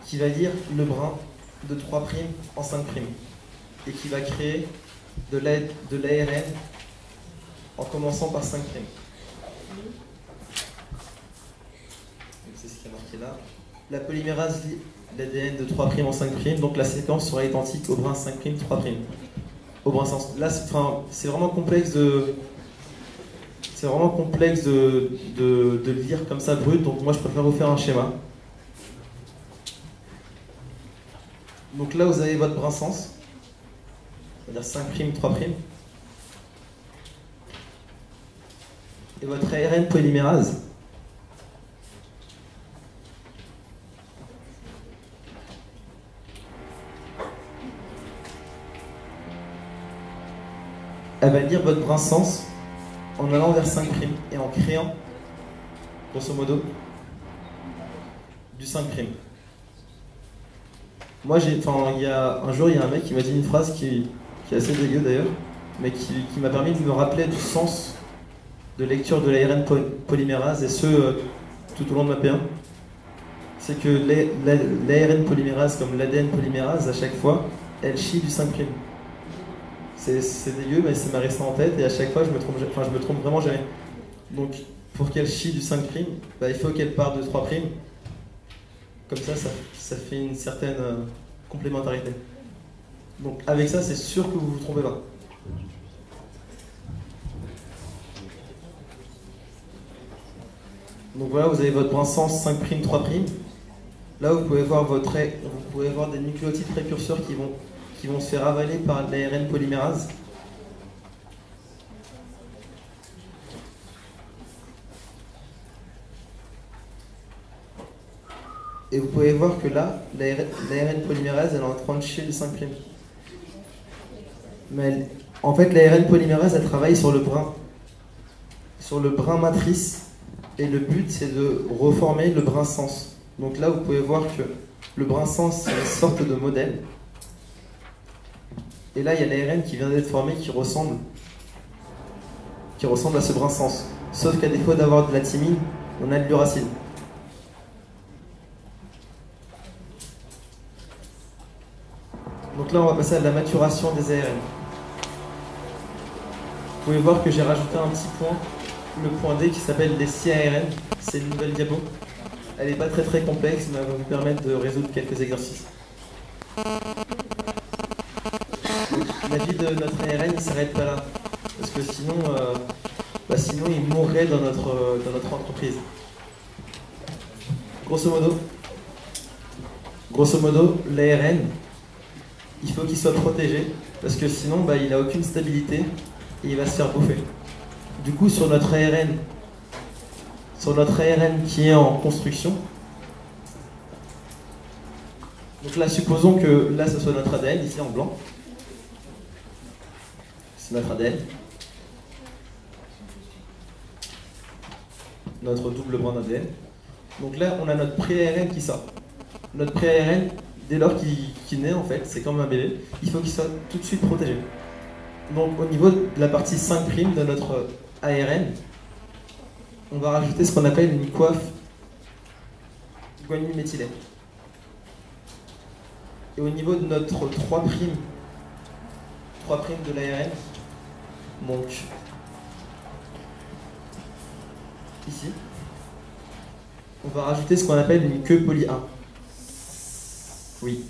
qui va lire le brin de 3' en 5' et qui va créer de l'ARN en commençant par 5'. C'est ce qui est marqué là. La polymérase lit l'ADN de 3' en 5', donc la séquence sera identique au brin 5', 3'. Au brin sens. Là, c'est vraiment complexe de le lire comme ça brut, donc moi je préfère vous faire un schéma. Donc là, vous avez votre brin sens, c'est-à-dire 5', 3'. Et votre ARN polymérase. Elle va lire votre brin sens en allant vers 5' et en créant, grosso modo, du 5'. Moi, un jour, il y a un mec qui m'a dit une phrase qui est assez dégueu d'ailleurs, mais qui m'a permis de me rappeler du sens de lecture de l'ARN polymérase, et ce, tout au long de ma P1. C'est que l'ARN polymérase, comme l'ADN polymérase, à chaque fois, elle chie du 5'. C'est dégueu, mais c'est ma resté en tête, et à chaque fois, je me trompe vraiment jamais. Donc, pour qu'elle chie du 5', il faut qu'elle parte de 3'. Comme ça fait une certaine complémentarité. Donc, avec ça, c'est sûr que vous vous trompez pas. Donc voilà, vous avez votre brin sens 5', 3'. Là, vous pouvez voir des nucléotides précurseurs qui vont se faire avaler par l'ARN polymérase. Et vous pouvez voir que là, l'ARN polymérase, elle est en train de chier le 5'. Mais en fait, l'ARN polymérase, elle travaille sur le brin matrice, et le but, c'est de reformer le brin sens. Donc là, vous pouvez voir que le brin sens, c'est une sorte de modèle. Et là, il y a l'ARN qui vient d'être formé qui ressemble à ce brin sens. Sauf qu'à défaut d'avoir de la thymine, on a de l'uracile. Donc là, on va passer à la maturation des ARN. Vous pouvez voir que j'ai rajouté un petit point, le point D qui s'appelle les 6 ARN. C'est une nouvelle diapo. Elle n'est pas très complexe, mais elle va vous permettre de résoudre quelques exercices. La vie de notre ARN ne s'arrête pas là, parce que sinon, sinon il mourrait dans notre entreprise. Grosso modo, l'ARN, il faut qu'il soit protégé, parce que sinon il n'a aucune stabilité et il va se faire bouffer. Du coup, sur notre ARN qui est en construction, donc là, supposons que là, ce soit notre ADN, ici en blanc. C'est notre ADN. Notre double brin d'ADN. Donc là, on a notre pré-ARN qui sort. Notre pré-ARN, dès lors qu'il naît, en fait, c'est comme un bébé, il faut qu'il soit tout de suite protégé. Donc au niveau de la partie 5' de notre ARN, on va rajouter ce qu'on appelle une coiffe guanine méthylée. Et au niveau de notre 3' de l'ARN, donc ici, on va rajouter ce qu'on appelle une queue poly 1. Oui.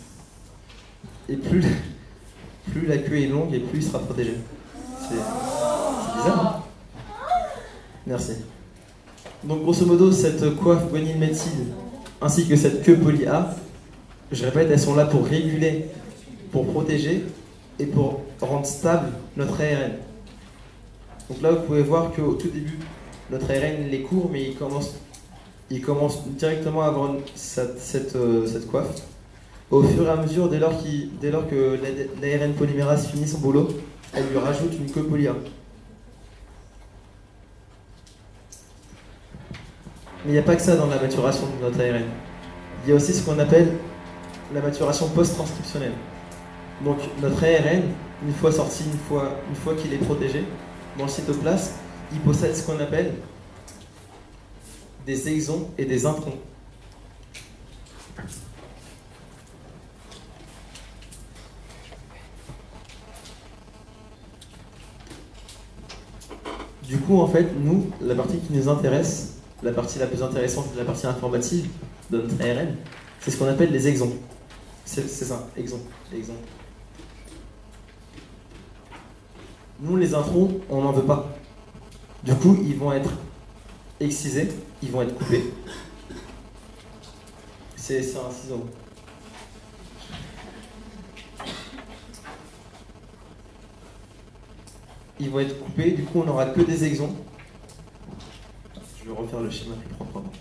Et plus la queue est longue et plus il sera protégé. C'est bizarre, hein? Merci. Donc grosso modo, cette coiffe guanine méthyle ainsi que cette queue poly A, je répète, elles sont là pour réguler, pour protéger et pour rendre stable notre ARN. Donc là, vous pouvez voir qu'au tout début, notre ARN il est court, mais il commence directement à avoir cette coiffe. Au fur et à mesure, dès lors que l'ARN polymérase finit son boulot, elle lui rajoute une queue poly A. Mais il n'y a pas que ça dans la maturation de notre ARN. Il y a aussi ce qu'on appelle la maturation post-transcriptionnelle. Donc notre ARN, une fois sorti, une fois qu'il est protégé, dans le cytoplasme, il possède ce qu'on appelle des exons et des introns. Du coup, en fait, nous, la partie qui nous intéresse, la partie la plus intéressante, la partie informative de notre ARN, c'est ce qu'on appelle les exons. C'est ça, exons. Nous, les introns, on n'en veut pas. Du coup, ils vont être excisés, ils vont être coupés. C'est un ciseau. Ils vont être coupés, du coup, on n'aura que des exons. Je vais refaire le schéma plus proprement.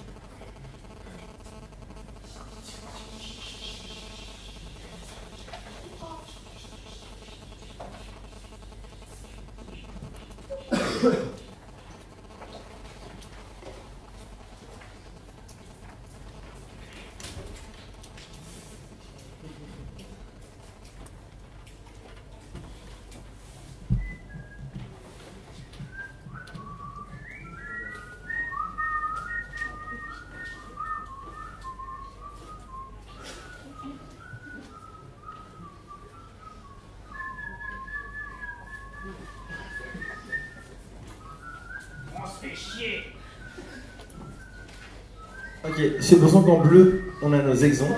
Ok, supposons qu'en bleu, on a nos exons.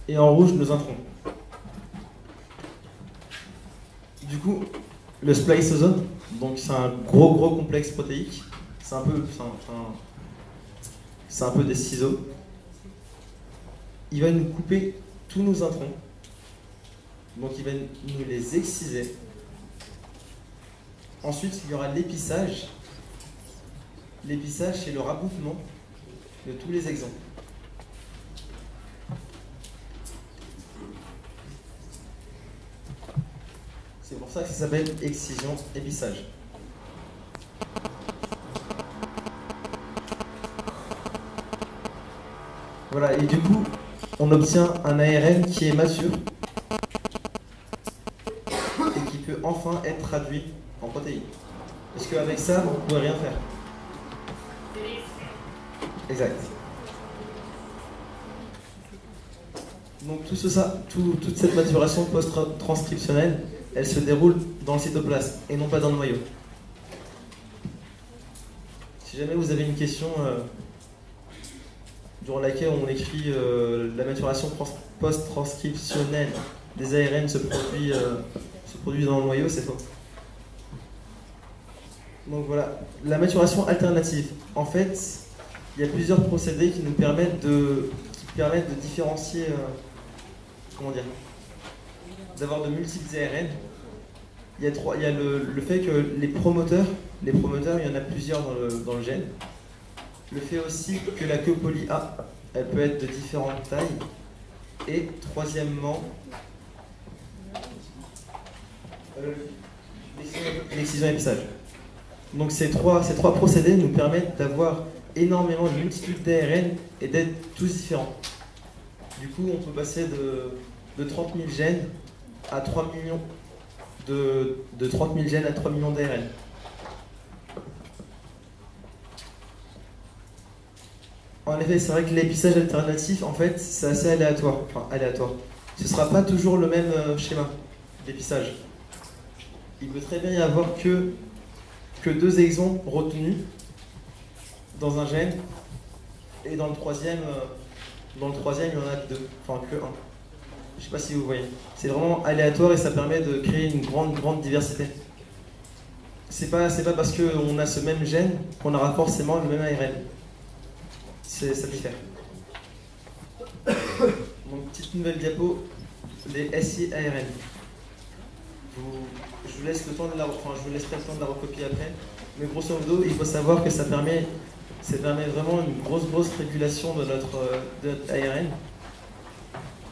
Et en rouge, nos introns. Du coup, le spliceosome, donc c'est un gros complexe protéique. C'est un peu des ciseaux. Il va nous couper tous nos introns. Donc il va nous les exciser. Ensuite, il y aura l'épissage. L'épissage, c'est le rabougement de tous les exons. C'est pour ça que ça s'appelle excision-épissage. Voilà, et du coup, on obtient un ARN qui est mature et qui peut enfin être traduit en protéines. Parce qu'avec ça, vous ne pouvez rien faire. Exact. Donc toute cette maturation post-transcriptionnelle, elle se déroule dans le cytoplasme et non pas dans le noyau. Si jamais vous avez une question durant laquelle on écrit la maturation post-transcriptionnelle des ARN se produit dans le noyau, c'est faux. Donc voilà, la maturation alternative. En fait, il y a plusieurs procédés qui nous permettent de différencier, comment dire, d'avoir de multiples ARN. Il y a le fait que les promoteurs, il y en a plusieurs dans le gène. Le fait aussi que la queue poly A, elle peut être de différentes tailles. Et troisièmement, l'excision épissage. Donc ces trois procédés nous permettent d'avoir énormément de multitudes d'ARN et d'être tous différents. Du coup, on peut passer de 30 000 gènes à 3 millions de 30 000 gènes à 3 millions d'ARN. En effet, c'est vrai que l'épissage alternatif, en fait, c'est assez aléatoire. Enfin, aléatoire. Ce ne sera pas toujours le même schéma d'épissage. Il peut très bien y avoir que 2 exons retenus dans un gène, et dans le troisième, il y en a 2, enfin que 1. Je ne sais pas si vous voyez. C'est vraiment aléatoire et ça permet de créer une grande diversité. C'est pas parce qu'on a ce même gène qu'on aura forcément le même ARN. Ça diffère. Donc, petite nouvelle diapo, les siARN. Je vous laisse le temps de je vous laisserai le temps de la recopier après. Mais grosso modo, il faut savoir que ça permet vraiment une grosse régulation de notre ARN.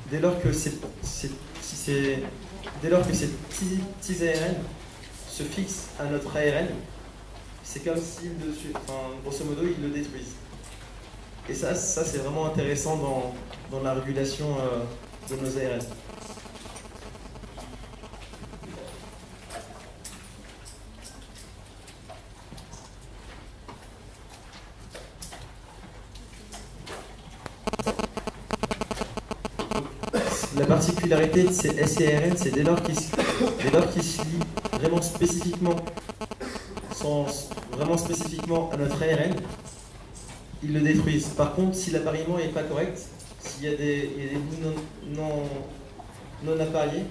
Dès lors que ces petits ARN se fixent à notre ARN, c'est comme si, grosso modo, ils le détruisent. Et ça c'est vraiment intéressant dans la régulation de nos ARN. La particularité de ces siARN, c'est dès lors qu'ils se lient vraiment spécifiquement à notre ARN, ils le détruisent. Par contre, si l'appariement n'est pas correct, s'il y a des bouts non appariés,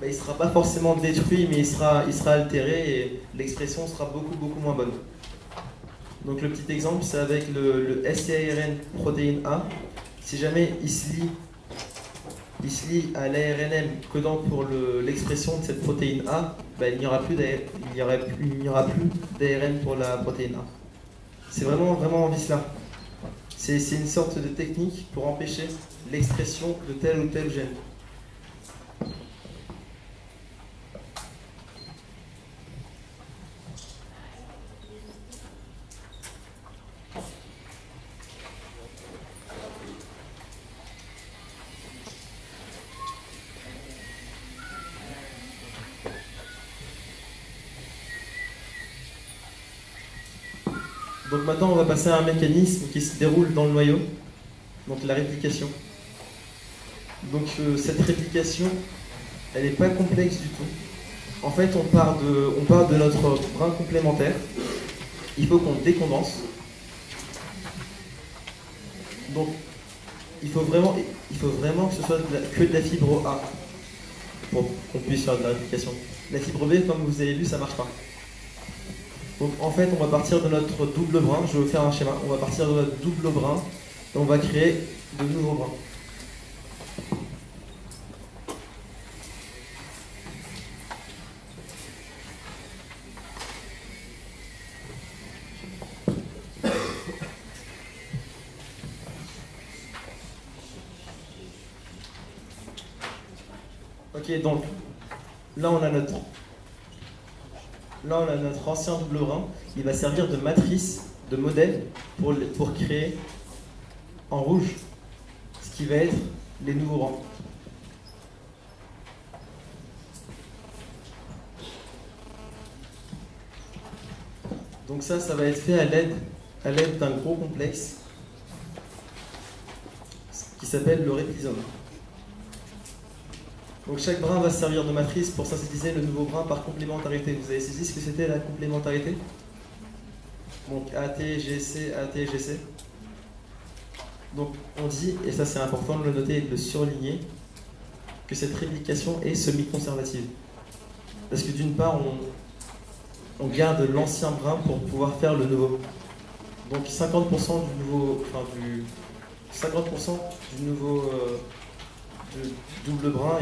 il ne sera pas forcément détruit, mais il sera altéré et l'expression sera beaucoup moins bonne. Donc le petit exemple, c'est avec le siARN protéine A. Si jamais il se lie à l'ARNM codant pour l'expression de cette protéine A, il n'y aura plus d'ARN pour la protéine A. C'est vraiment en cela. C'est une sorte de technique pour empêcher l'expression de tel ou tel gène. Donc maintenant on va passer à un mécanisme qui se déroule dans le noyau, donc la réplication. Donc cette réplication, elle n'est pas complexe du tout. En fait on part de notre brin complémentaire, il faut qu'on décondense. Donc il faut vraiment que ce soit que de la fibre A pour qu'on puisse faire de la réplication. La fibre B, comme vous avez vu, ça ne marche pas. Donc en fait, on va partir de notre double brin, je vais vous faire un schéma, on va partir de notre double brin et on va créer de nouveaux brins. Ok, donc là on a notre ancien double brin, il va servir de matrice, de modèle pour créer en rouge ce qui va être les nouveaux rangs. Donc ça va être fait à l'aide d'un gros complexe qui s'appelle le réplisome. Donc chaque brin va servir de matrice pour synthétiser le nouveau brin par complémentarité. Vous avez saisi ce que c'était la complémentarité? Donc ATGC, ATGC. Donc on dit, et ça c'est important de le noter et de le surligner, que cette réplication est semi-conservative. Parce que d'une part, on garde l'ancien brin pour pouvoir faire le nouveau. Donc 50% du nouveau, enfin du 50% du nouveau double brin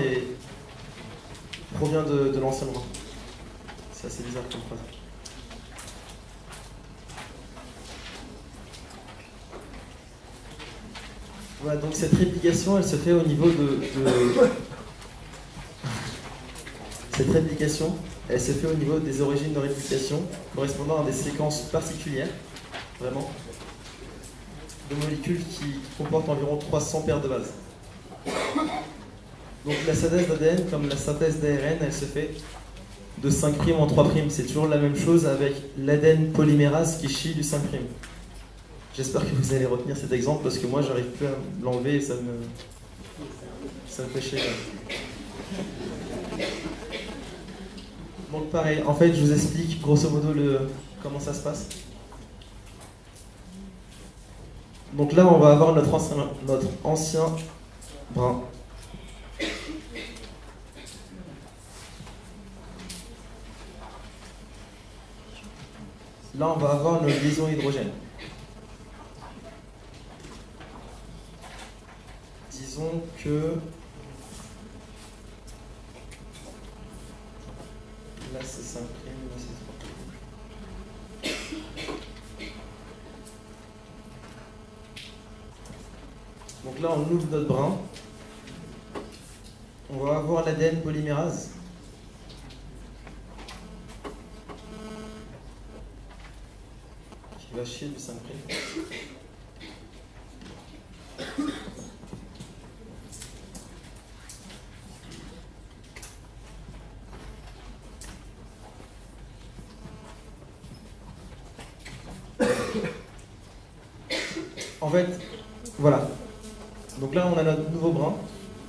provient de l'ancien brin. C'est assez bizarre comme phrase. Voilà, donc cette réplication, elle se fait au niveau Cette réplication, elle se fait au niveau des origines de réplication, correspondant à des séquences particulières, vraiment, de molécules qui comportent environ 300 paires de bases. Donc la synthèse d'ADN, comme la synthèse d'ARN, elle se fait de 5' en 3'. C'est toujours la même chose avec l'ADN polymérase qui chie du 5'. J'espère que vous allez retenir cet exemple parce que moi j'arrive plus à l'enlever et ça me fait chier. Donc pareil, en fait je vous explique grosso modo comment ça se passe. Donc là on va avoir notre ancien brin. Là on va avoir nos liaisons hydrogènes. Disons que là c'est 5', là c'est 3'. Donc là on ouvre notre brin. On va avoir l'ADN polymérase. Qui va chier du 5'. En fait, voilà. Donc là, on a notre nouveau brin.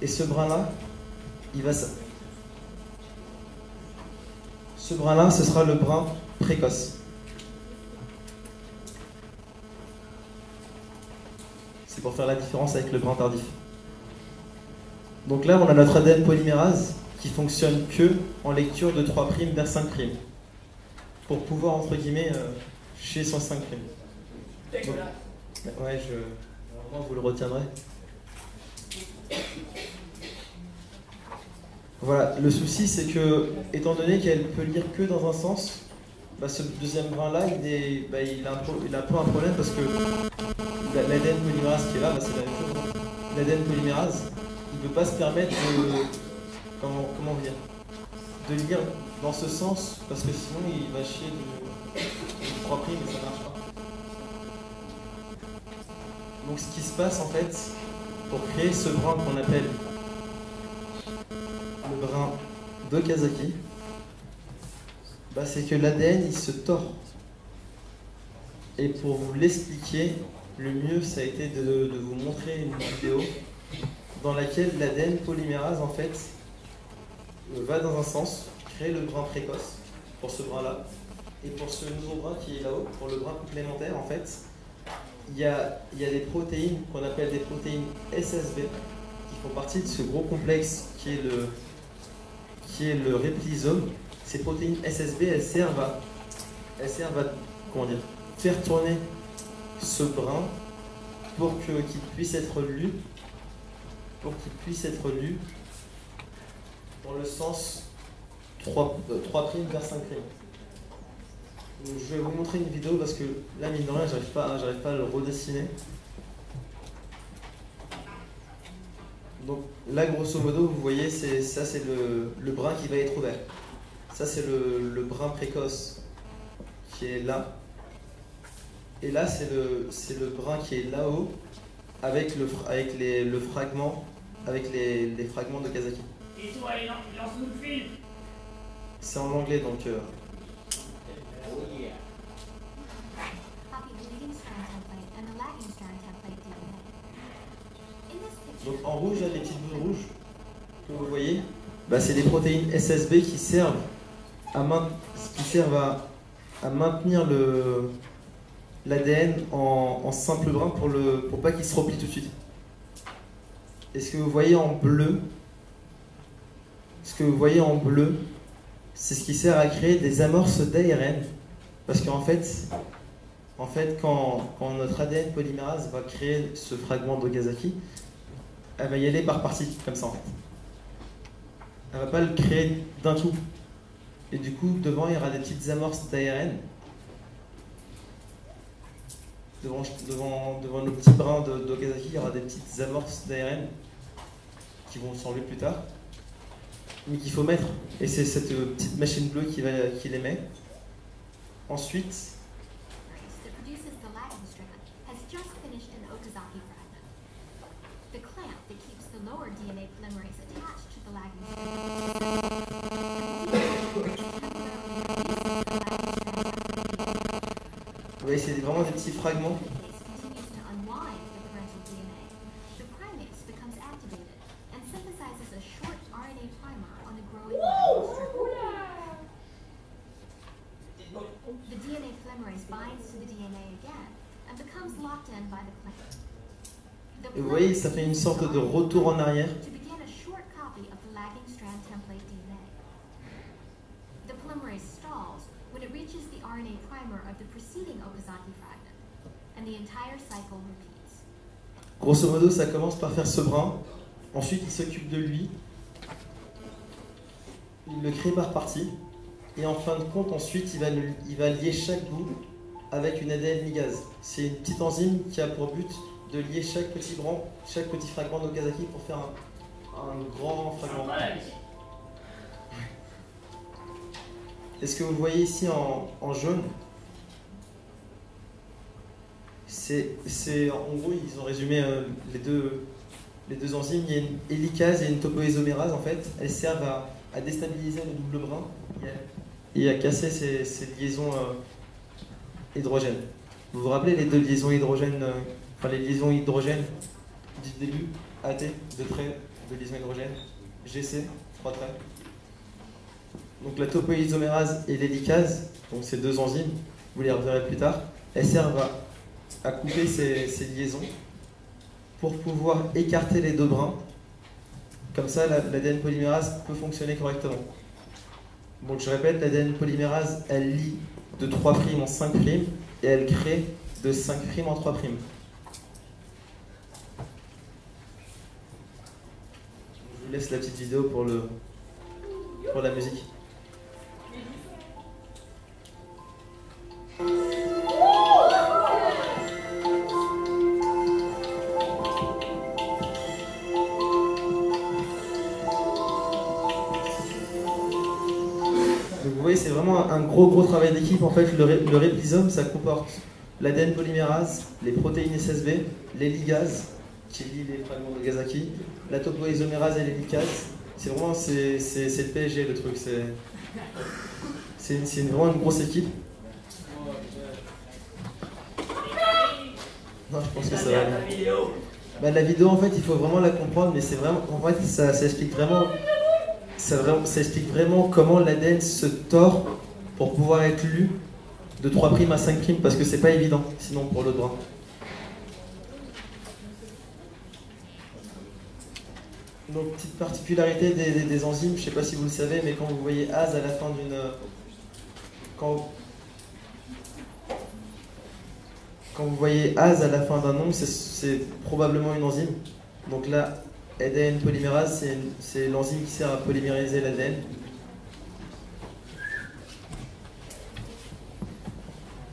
Et ce brin-là, ce brin-là, ce sera le brin précoce. C'est pour faire la différence avec le brin tardif. Donc là, on a notre ADN polymérase qui fonctionne que en lecture de 3' vers 5'. Pour pouvoir, entre guillemets, chier son 5'. Donc, ouais, vraiment, vous le retiendrez. Voilà, le souci c'est que, étant donné qu'elle peut lire que dans un sens, bah, ce deuxième brin-là, il a un peu un problème parce que l'ADN polymérase qui est là, bah, c'est la même chose. L'ADN polymérase, il ne peut pas se permettre de... Comment dire, de lire dans ce sens, parce que sinon il va chier du 3' et ça ne marche pas. Donc ce qui se passe en fait, pour créer ce brin qu'on appelle le brin de Kazaki, bah, c'est que l'ADN il se tord. Et pour vous l'expliquer, le mieux ça a été de vous montrer une vidéo dans laquelle l'ADN polymérase en fait va dans un sens, crée le brin précoce pour ce brin là, et pour ce nouveau brin qui est là-haut, pour le brin complémentaire en fait, il y a des protéines qu'on appelle des protéines SSB qui font partie de ce gros complexe qui est le réplisome. Ces protéines SSB, elles servent à comment dire, faire tourner ce brin pour qu'il puisse être lu, dans le sens 3' vers 5'. Donc, je vais vous montrer une vidéo parce que là, mine de rien, j'arrive pas à le redessiner. Donc là, grosso modo, vous voyez, ça c'est le brin qui va être ouvert. Ça c'est le brin précoce qui est là. Et là, c'est le brin qui est là-haut avec les fragments de Kazaki. Et toi, lance-nous le film. C'est en anglais donc. Oh yeah. Copy the leading strand template and the lagging strand template DNA. In this picture, Donc en rouge, là, les petites boules rouges que vous voyez, bah, c'est des protéines SSB qui servent à maintenir l'ADN en simple brin pour pas qu'il se replie tout de suite. Et ce que vous voyez en bleu, c'est ce qui sert à créer des amorces d'ARN. Parce qu'en fait, quand notre ADN polymérase va créer ce fragment d'Okazaki, elle va y aller par parties, comme ça en fait. Elle va pas le créer d'un coup. Et du coup, devant, il y aura des petites amorces d'ARN. Devant le petit brin d'Okazaki, il y aura des petites amorces d'ARN qui vont s'enlever plus tard, mais qu'il faut mettre. Et c'est cette petite machine bleue qui les met. Ensuite, that produces the lagging strand has just finished an Okazaki fragment. The clamp that keeps the lower DNA polymerase attached to the lagging strand. vous voyez, c'est vraiment des petits fragments. Continues to unwind the parental DNA. The primase becomes activated and synthesizes a short RNA primer on a growing lagging strand. The DNA polymerase binds to the DNA again and becomes locked in by the clamp. The Et vous voyez, ça fait une sorte de retour en arrière. to begin a short copy of the lagging strand template DNA. The polymerase stalls when it reaches the RNA primer of the preceding Okazaki fragment, and the entire cycle repeats. Grosso modo, ça commence par faire ce brin. Ensuite, il s'occupe de lui. Il le crée par partie. Et en fin de compte, ensuite, il va lier chaque bout avec une ADN ligase. C'est une petite enzyme qui a pour but de lier chaque petit fragment d'Okazaki pour faire un grand fragment. Et ce que vous voyez ici en jaune, c'est en gros, ils ont résumé les deux enzymes. Il y a une hélicase et une topoisomérase en fait. Elles servent à déstabiliser le double brin et à casser ces liaisons hydrogènes. Vous vous rappelez les deux liaisons hydrogènes, les liaisons hydrogènes du début, AT, 2 traits de liaison hydrogène, GC, 3 traits. Donc la topoisomérase et l'hélicase, donc ces deux enzymes, vous les reverrez plus tard, elles servent à couper ces liaisons pour pouvoir écarter les deux brins. Comme ça, l'ADN polymérase peut fonctionner correctement. Donc je répète, l'ADN polymérase, elle lie de 3' en 5' et elle crée de 5' en 3'. Je vous laisse la petite vidéo pour la musique. Donc vous voyez, c'est vraiment un gros travail d'équipe. En fait, le ribosome, ça comporte l'ADN polymérase, les protéines SSB, les ligases, qui lient les fragments d'Okazaki, la topoisomérase et l'hélicase. C'est vraiment c'est le PSG le truc. C'est vraiment une grosse équipe. Non, je pense que ça va aller. Bah, la vidéo, en fait, il faut vraiment la comprendre, mais c'est vraiment, en fait, ça explique vraiment. Ça explique vraiment comment l'ADN se tord pour pouvoir être lu de 3' à 5', parce que c'est pas évident, sinon pour l'autre bras. Donc, petite particularité des enzymes, je sais pas si vous le savez, mais quand vous voyez ASE à la fin d'une... Quand vous voyez ASE à la fin d'un nom, c'est probablement une enzyme. Donc là, ADN polymérase, c'est l'enzyme qui sert à polymériser l'ADN.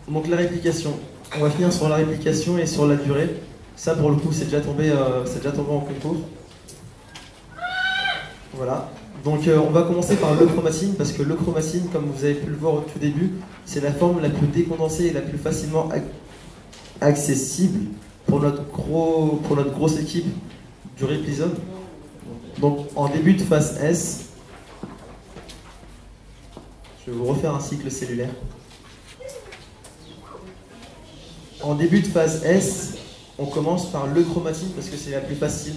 Donc la réplication. On va finir sur la réplication et sur la durée. Ça, pour le coup, c'est déjà tombé en concours. Voilà. Donc on va commencer par l'euchromatine, parce que l'euchromatine, comme vous avez pu le voir au tout début, c'est la forme la plus décondensée et la plus facilement accessible pour notre grosse équipe du ribosome. Donc en début de phase S, je vais vous refaire un cycle cellulaire. En début de phase S, on commence par l'euchromatine parce que c'est la plus facile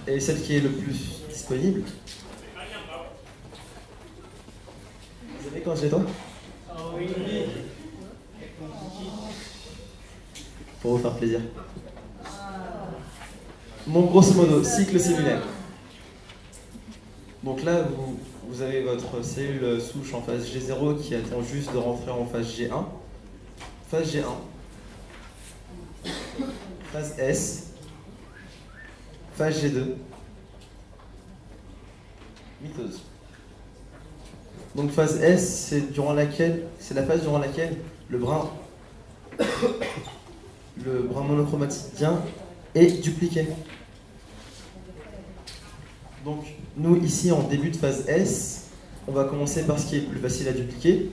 et celle qui est le plus disponible. Vous savez quand j'ai toi ? pour vous faire plaisir. Donc grosso modo, cycle cellulaire. Donc là, vous avez votre cellule souche en phase G0 qui attend juste de rentrer en phase G1. Phase G1. Phase S. Phase G2. Mitose. Donc phase S, c'est la phase durant laquelle le brin monochromatidien est dupliqué. Donc nous ici en début de phase S, on va commencer par ce qui est plus facile à dupliquer.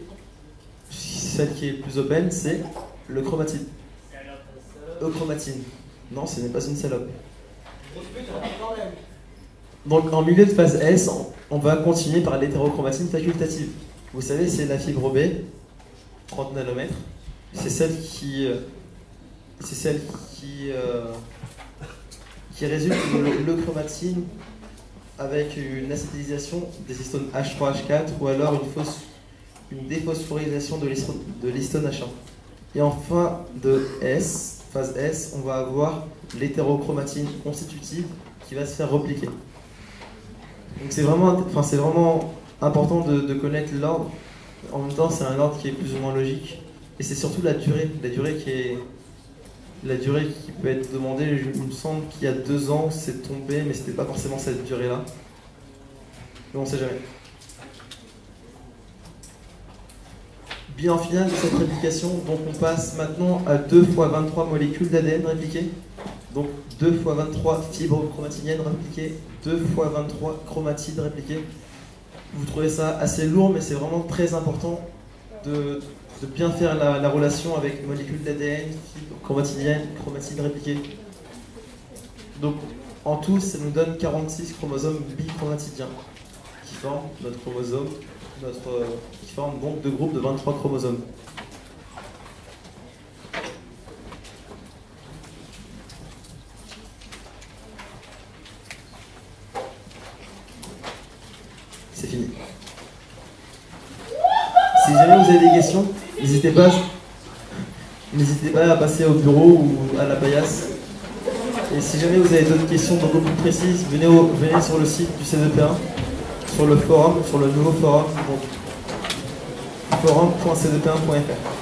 Celle qui est le plus open, c'est le chromatide. Euchromatine. Non, ce n'est pas une salope. Donc en milieu de phase S, on va continuer par l'hétérochromatine facultative. Vous savez, c'est la fibre B, 30 nanomètres. C'est celle qui résulte de l'euchromatine avec une acétalisation des histones H3H4 ou alors une déphosphorisation de l'histone H1. Et en fin de S, phase S, on va avoir l'hétérochromatine constitutive qui va se faire repliquer. Donc c'est vraiment important de connaître l'ordre. En même temps, c'est un ordre qui est plus ou moins logique. Et c'est surtout la durée qui peut être demandée. Il me semble qu'il y a 2 ans, c'est tombé, mais c'était pas forcément cette durée-là. Mais on sait jamais. Bilan final de cette réplication, donc on passe maintenant à 2 x 23 molécules d'ADN répliquées. Donc 2 x 23 fibres chromatiniennes répliquées, 2 x 23 chromatides répliquées. Vous trouvez ça assez lourd, mais c'est vraiment très important de bien faire la relation avec molécules d'ADN, fibres chromatiniennes, chromatides répliquées. Donc en tout, ça nous donne 46 chromosomes bichromatidiens qui forment notre chromosome, qui forment donc 2 groupes de 23 chromosomes. C'est fini. Si jamais vous avez des questions, n'hésitez pas à passer au bureau ou à la paillasse. Et si jamais vous avez d'autres questions beaucoup plus précises, venez sur le site du C2P1, sur le forum, sur le nouveau forum, donc forum.c2p1.fr.